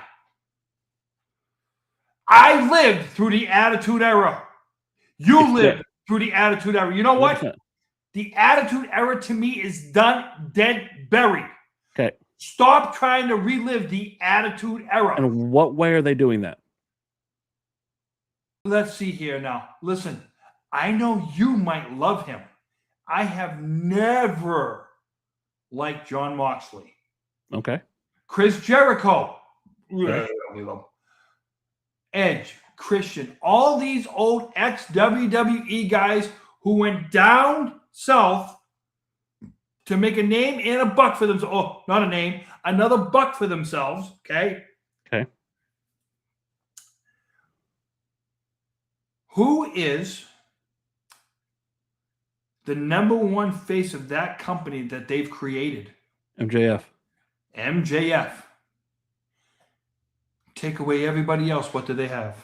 I lived through the Attitude Era. You lived through the Attitude Era. You know what? The Attitude Era to me is done, dead, buried. Okay. Stop trying to relive the Attitude Era. And what way are they doing that? Let's see here now. Listen, I know you might love him. I have never liked John Moxley. Okay. Chris Jericho. Okay. Edge, Christian, all these old ex-WWE guys who went down south to make a name and a buck for themselves. Oh, not a name, another buck for themselves. Okay. Okay. Who is the number one face of that company that they've created? MJF. MJF. Take away everybody else. What do they have?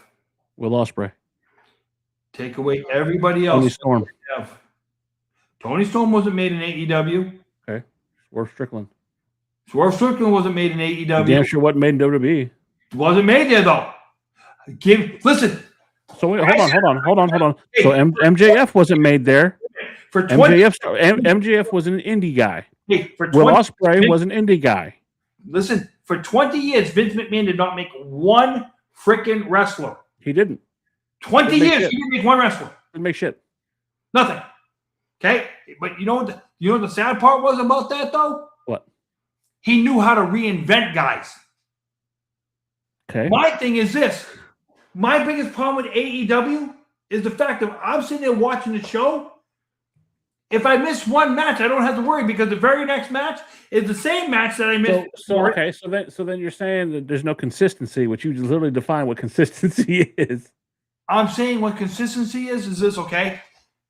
Will Ospreay. Take away everybody else. Tony Storm. Tony Storm wasn't made in AEW. Okay. Swerve Strickland. Swerve Strickland wasn't made in AEW. Damn sure wasn't made in WWE. Wasn't made there though. Listen. So wait, hold on. So MJF wasn't made there. For 20, MJF was an indie guy. hey, for Will 20 Ospreay was an indie guy. Listen, for 20 years, Vince McMahon did not make one freaking wrestler. He didn't. 20 years, he didn't make one wrestler. Didn't make shit. Nothing. Okay? But you know what the sad part was about that though? What? He knew how to reinvent guys. Okay. My thing is this. My biggest problem with AEW is the fact that I'm sitting there watching the show If I miss one match, I don't have to worry because the very next match is the same match that I missed. Okay, so then you're saying that there's no consistency, which you just literally define what consistency is. I'm saying what consistency is this, okay?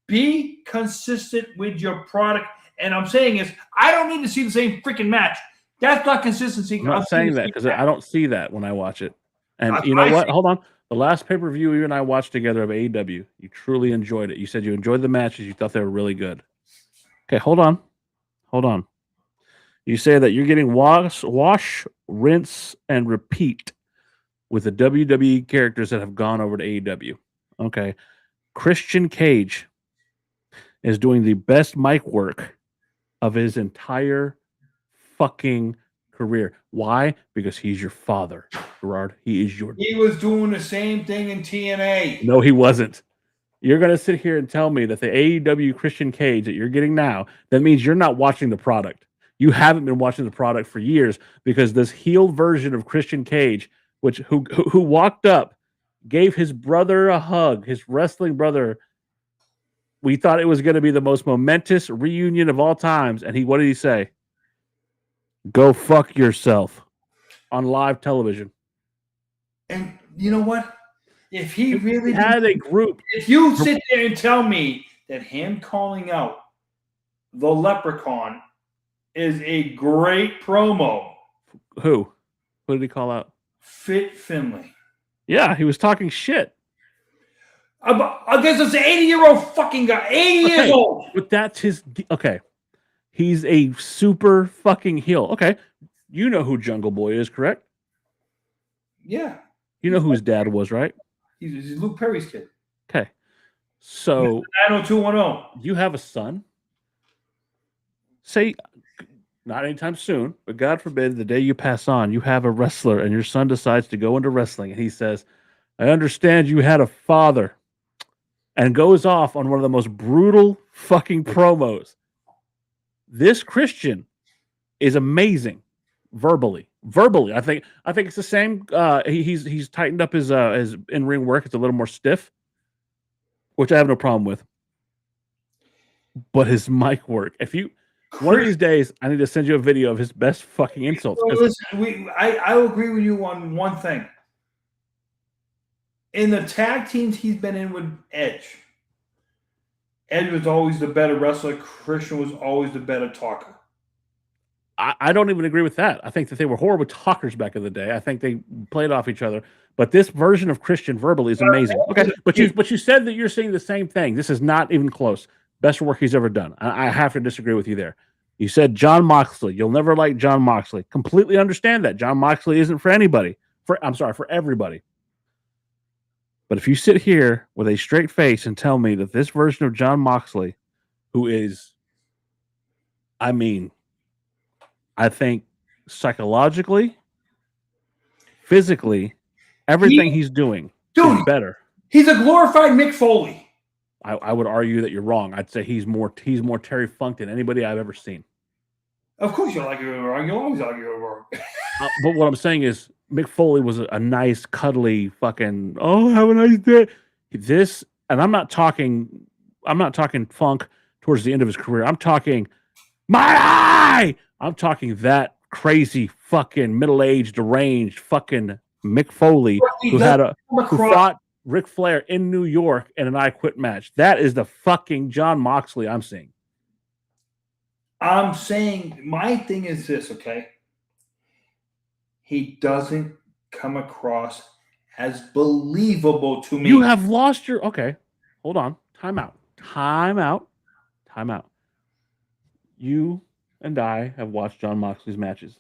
Be consistent with your product. And I'm saying is I don't need to see the same freaking match. That's not consistency. I'm not saying that because I don't see that when I watch it. And you know what? Hold on. The last pay-per-view you and I watched together of AEW, you truly enjoyed it. You said you enjoyed the matches. You thought they were really good. Okay, hold on. You say that you're getting wash, rinse, and repeat with the WWE characters that have gone over to AEW. Okay. Christian Cage is doing the best mic work of his entire fucking career. Why? Because he's your father, Gerard. He was doing the same thing in TNA. No, he wasn't. You're going to sit here and tell me that the AEW Christian Cage that you're getting now, that means you're not watching the product. You haven't been watching the product for years because this heel version of Christian Cage, who walked up, gave his brother a hug, his wrestling brother. We thought it was going to be the most momentous reunion of all times. And what did he say? Go fuck yourself on live television. And you know what? If he really had a group, if you sit there and tell me that him calling out the Leprechaun is a great promo. Who? What did he call out? Fit Finlay. Yeah, he was talking shit. Against this 80-year-old fucking guy. 80 years old. But that's his... Okay. He's a super fucking heel. Okay. You know who Jungle Boy is, correct? Yeah. You know who his dad was, right? He's Luke Perry's kid. Okay. So... 90210. You have a son. Say... Not anytime soon, but God forbid the day you pass on, you have a wrestler and your son decides to go into wrestling and he says, I understand you had a father, and goes off on one of the most brutal fucking promos. This Christian is amazing verbally. I think it's the same. He's tightened up his in-ring work. It's a little more stiff, which I have no problem with. But his mic work, one of these days, I need to send you a video of his best fucking insults. Well, listen, I will agree with you on one thing. In the tag teams he's been in with Edge was always the better wrestler. Christian was always the better talker. I don't even agree with that. I think that they were horrible talkers back in the day. I think they played off each other. But this version of Christian verbally is amazing. Okay, but you said that you're saying the same thing. This is not even close. Best work he's ever done. I have to disagree with you there. You said John Moxley. You'll never like John Moxley. Completely understand that. John Moxley isn't for anybody. For everybody. But if you sit here with a straight face and tell me that this version of John Moxley, who is, I think psychologically, physically, everything he's doing is better. He's a glorified Mick Foley. I would argue that you're wrong. I'd say he's more Terry Funk than anybody I've ever seen. Of course you'll argue wrong. You'll always argue wrong. But what I'm saying is Mick Foley was a nice, cuddly fucking, have a nice day. And I'm not talking Funk towards the end of his career. I'm talking my eye. I'm talking that crazy fucking middle-aged, deranged fucking Mick Foley who fought Ric Flair in New York in an I Quit match. That is the fucking John Moxley I'm seeing. I'm saying my thing is this, okay? He doesn't come across as believable to me. You have lost your... Okay, hold on. Time out. You and I have watched John Moxley's matches.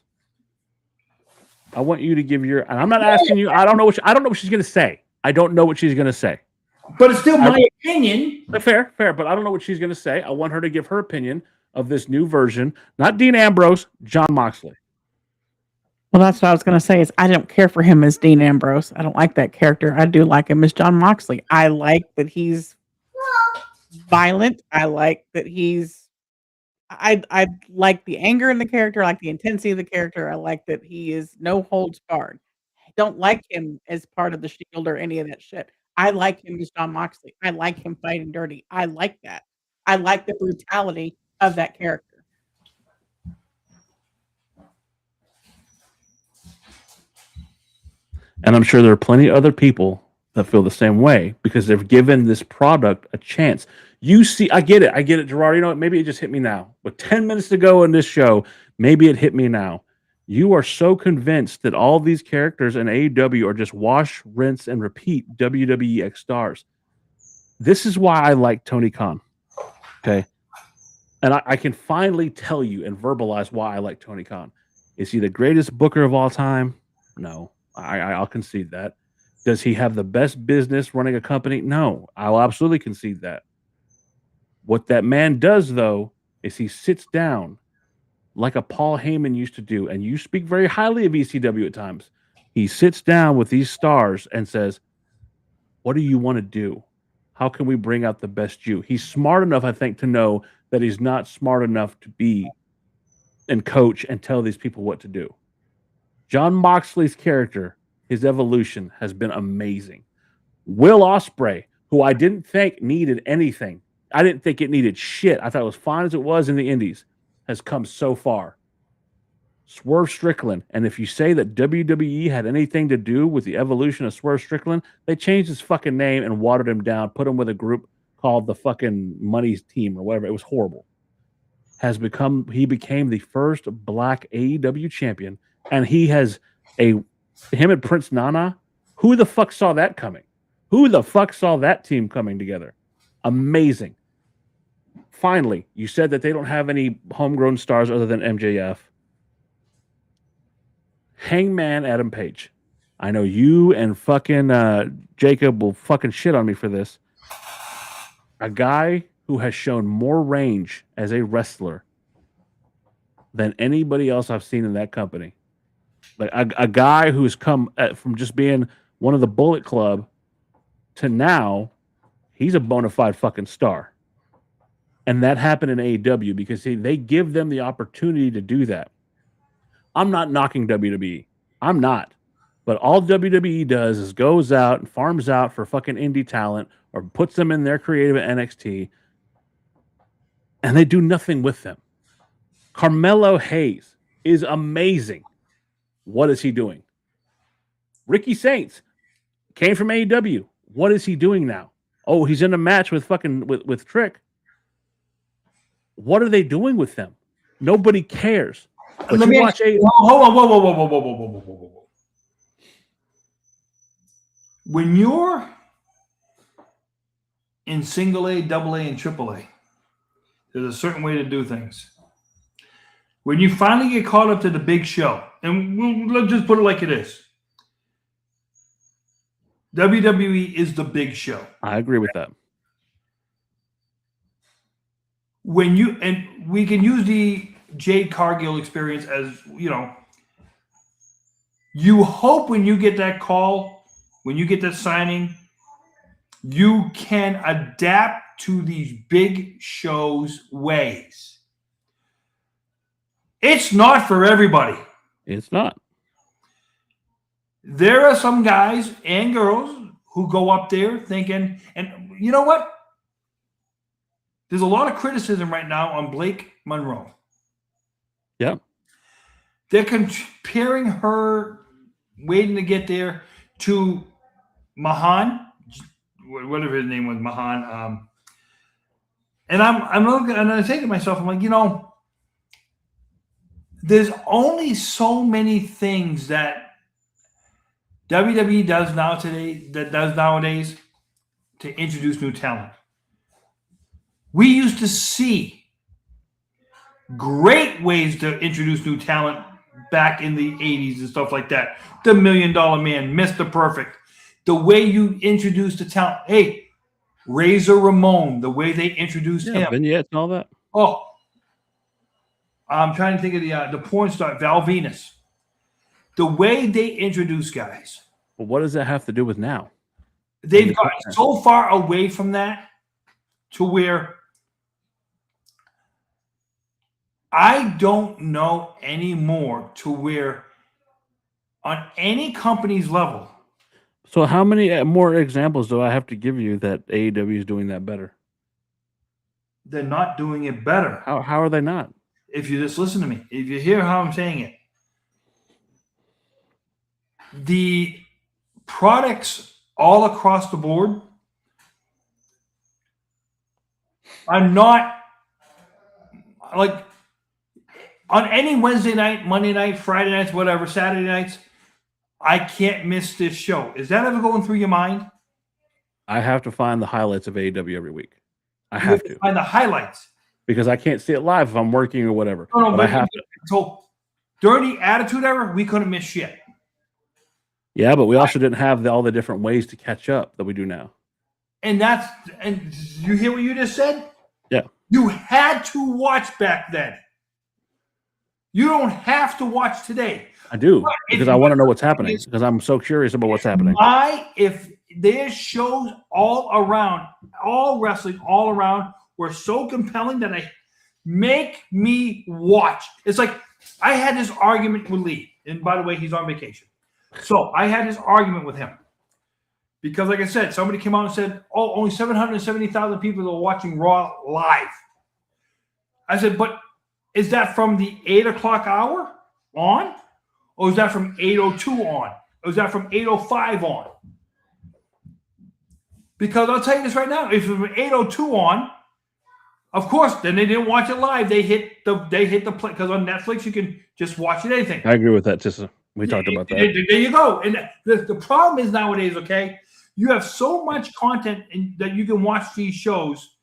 I want you to give your... And I'm not asking you... I don't know what she's going to say. I don't know what she's going to say. But it's still my opinion. Fair. But I don't know what she's going to say. I want her to give her opinion of this new version. Not Dean Ambrose, John Moxley. Well, that's what I was going to say is I don't care for him as Dean Ambrose. I don't like that character. I do like him as John Moxley. I like that he's violent. I like that I like the anger in the character. I like the intensity of the character. I like that he is no holds barred. I don't like him as part of the Shield or any of that shit. I like him as John Moxley. I like him fighting dirty. I like that. I like the brutality of that character. And I'm sure there are plenty of other people that feel the same way because they've given this product a chance. You see, I get it, Gerard. You know what? Maybe it just hit me now. But 10 minutes ago in this show, maybe it hit me now. You are so convinced that all these characters in AEW are just wash, rinse, and repeat WWE X stars. This is why I like Tony Khan. Okay. And I can finally tell you and verbalize why I like Tony Khan. Is he the greatest booker of all time? No. I'll concede that. Does he have the best business running a company? No. I'll absolutely concede that. What that man does, though, is he sits down like a Paul Heyman used to do, and you speak very highly of ECW at times. He sits down with these stars and says, what do you want to do? How can we bring out the best you? He's smart enough, I think, to know that he's not smart enough to be and coach and tell these people what to do. John Moxley's character, his evolution has been amazing. Will Ospreay, who I didn't think needed anything. I didn't think it needed shit. I thought it was fine as it was in the Indies. Has come so far. Swerve Strickland. And if you say that WWE had anything to do with the evolution of Swerve Strickland, they changed his fucking name and watered him down, put him with a group called the fucking Money's Team or whatever. It was horrible. He became the first black AEW champion, and him and Prince Nana. Who the fuck saw that coming? Who the fuck saw that team coming together? Amazing. Finally, you said that they don't have any homegrown stars other than MJF. Hangman Adam Page. I know you and fucking Jacob will fucking shit on me for this. A guy who has shown more range as a wrestler than anybody else I've seen in that company. Like a guy who's come from just being one of the Bullet Club to now, he's a bona fide fucking star. And that happened in AEW because they give them the opportunity to do that. I'm not knocking WWE. I'm not. But all WWE does is goes out and farms out for fucking indie talent or puts them in their creative at NXT, and they do nothing with them. Carmelo Hayes is amazing. What is he doing? Ricky Saints came from AEW. What is he doing now? Oh, he's in a match with fucking with Trick. What are they doing with them? Nobody cares. But Let me watch hold on, whoa. When you're in single A, double A, and triple A, there's a certain way to do things. When you finally get caught up to the big show, and let's just put it like it is. WWE is the big show. I agree with that. And we can use the Jade Cargill experience as, you hope when you get that call, when you get that signing, you can adapt to these big shows' ways. It's not for everybody. It's not. There are some guys and girls who go up there thinking, and you know what? There's a lot of criticism right now on Blake Monroe. Yeah. They're comparing her waiting to get there to Mahan, whatever his name was, Mahan. And I'm looking, and I say to myself, I'm like, there's only so many things that WWE does nowadays to introduce new talent. We used to see great ways to introduce new talent back in the 80s and stuff like that. The $1 Million Man, Mr. Perfect. The way you introduce the talent. Hey, Razor Ramon, the way they introduced him. Vignettes and all that. Oh, I'm trying to think of the porn star, Val Venus. The way they introduce guys. Well, what does that have to do with now? They've gotten so far away from that to where I don't know anymore to where on any company's level. So how many more examples do I have to give you that AEW is doing that better? They're not doing it better. How are they not? If you just listen to me, if you hear how I'm saying it, the products all across the board are not like on any Wednesday night, Monday night, Friday nights, whatever, Saturday nights. I can't miss this show. Is that ever going through your mind? I have to find the highlights of AEW every week. I You have to find the highlights. because I can't see it live if I'm working or whatever. No, but I have to. So during the Attitude Era, we couldn't miss shit. Yeah, but we also didn't have all the different ways to catch up that we do now. And you hear what you just said? Yeah. You had to watch back then. You don't have to watch today. I do because I want to know what's happening because I'm so curious about what's happening. If their shows all around, all wrestling all around were so compelling that I make me watch. It's like I had this argument with Lee. And by the way, he's on vacation. So I had this argument with him. Because like I said, somebody came out and said, oh, only 770,000 people are watching Raw live. I said, but is that from the 8 o'clock hour on? Or is that from 8:02 on? Or is that from 8:05 on? Because I'll tell you this right now, if it was 8:02 on, of course, then they didn't watch it live. They hit the play because on Netflix you can just watch it anything. I agree with that, Tissa. We talked about that. There you go. And the problem is nowadays, okay, you have so much content that you can watch these shows.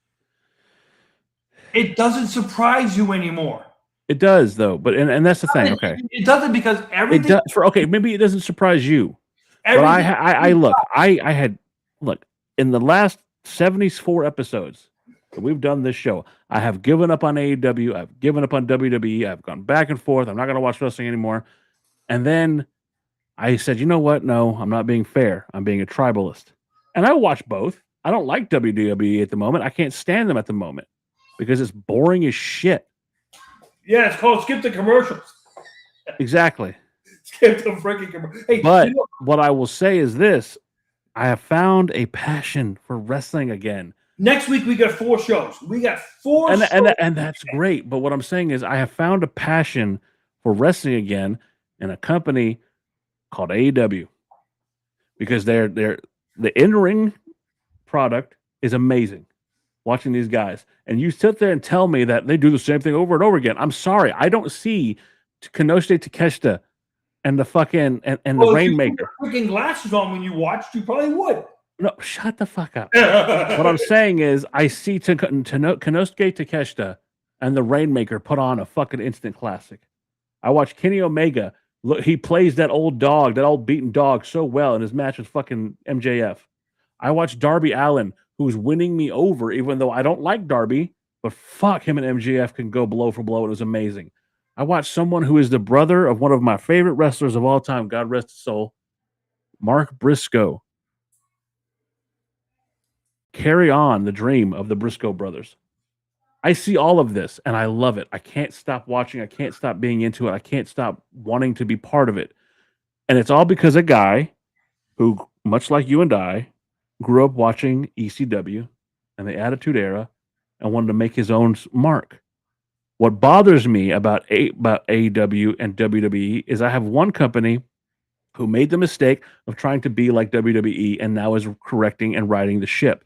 It doesn't surprise you anymore. It does though, but and that's the thing. Okay, it doesn't because everything. It does okay. Maybe it doesn't surprise you, but I look in the last 74 episodes that we've done this show. I have given up on AEW. I've given up on WWE. I've gone back and forth. I'm not going to watch wrestling anymore. And then I said, you know what? No, I'm not being fair. I'm being a tribalist, and I watch both. I don't like WWE at the moment. I can't stand them at the moment because it's boring as shit. Yeah, it's called skip the commercials. Exactly. Skip the freaking commercials. Hey, but what I will say is this. I have found a passion for wrestling again. Next week, we got 4 shows. We got 4 shows. And that's great. But what I'm saying is I have found a passion for wrestling again in a company called AEW. Because the in-ring product is amazing. Watching these guys, and you sit there and tell me that they do the same thing over and over again. I'm sorry, I don't see Konosuke Takeshita and the fucking and the Rainmaker. If you put freaking glasses on when you watched, you probably would. No, shut the fuck up. What I'm saying is, I see Konosuke Takeshita and the Rainmaker put on a fucking instant classic. I watched Kenny Omega. Look, he plays that old dog, that old beaten dog, so well in his match with fucking MJF. I watched Darby Allin, who's winning me over, even though I don't like Darby, but fuck, him and MJF can go blow for blow. It was amazing. I watched someone who is the brother of one of my favorite wrestlers of all time, God rest his soul, Mark Briscoe, carry on the dream of the Briscoe brothers. I see all of this, and I love it. I can't stop watching. I can't stop being into it. I can't stop wanting to be part of it. And it's all because a guy who, much like you and I, grew up watching ECW and the Attitude Era and wanted to make his own mark. What bothers me about AEW and WWE is I have one company who made the mistake of trying to be like WWE and now is correcting and righting the ship.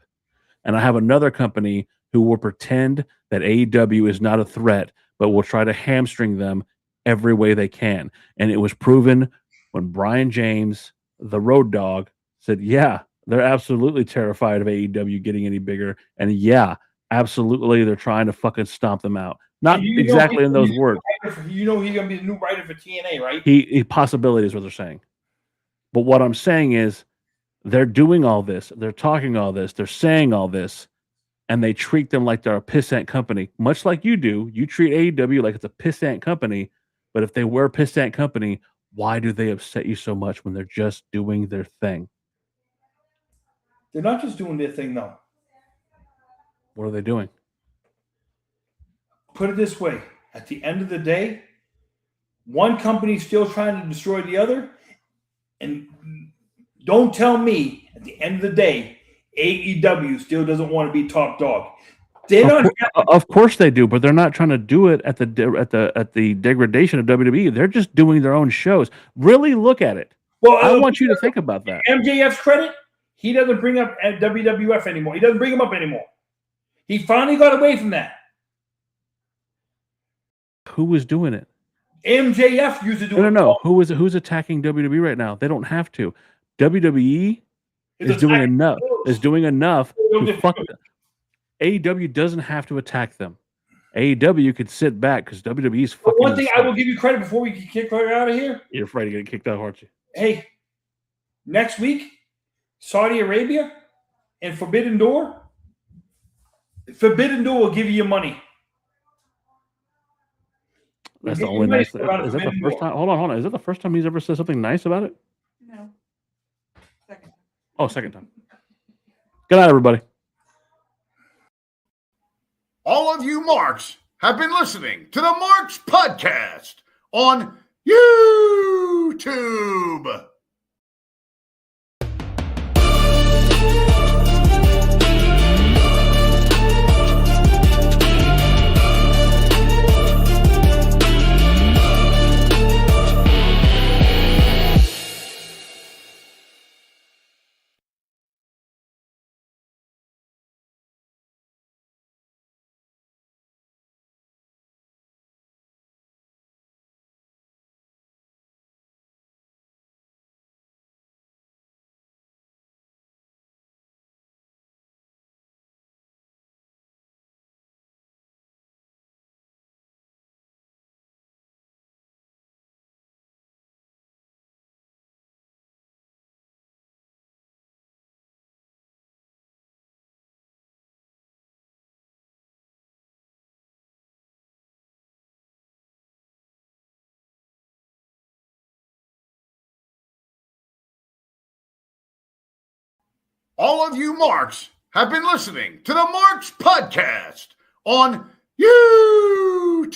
And I have another company who will pretend that AEW is not a threat, but will try to hamstring them every way they can. And it was proven when Brian James, the Road Dogg, said, yeah, they're absolutely terrified of AEW getting any bigger. And yeah, absolutely, they're trying to fucking stomp them out. Not exactly in those words. You know he's going to be the new writer for TNA, right? He possibility is what they're saying. But what I'm saying is they're doing all this. They're talking all this. They're saying all this. And they treat them like they're a pissant company. Much like you do. You treat AEW like it's a pissant company. But if they were a pissant company, why do they upset you so much when they're just doing their thing? They're not just doing their thing, though. What are they doing? Put it this way. At the end of the day, one company's still trying to destroy the other. And don't tell me, at the end of the day, AEW still doesn't want to be top dog. Of course they do, but they're not trying to do it at the degradation of WWE. They're just doing their own shows. Really look at it. Well, I want you to think about that. MJF's credit, he doesn't bring up WWF anymore. He doesn't bring them up anymore. He finally got away from that. Who was doing it? MJF used to do it. No. Who's attacking WWE right now? They don't have to. WWE is doing enough. To fuck them. AEW doesn't have to attack them. AEW could sit back because WWE's fucking. One thing I will give you credit before we can kick her out of here. You're afraid to get kicked out, aren't you? Hey, next week, Saudi Arabia and Forbidden Door. Forbidden Door will give you your money. That's the only nice thing. Is that the first time? Hold on. Is that the first time he's ever said something nice about it? No. Second. Oh, second time. Good night, everybody. All of you Marks have been listening to the Marks Podcast on YouTube. All of you Marks have been listening to the Marks Podcast on YouTube.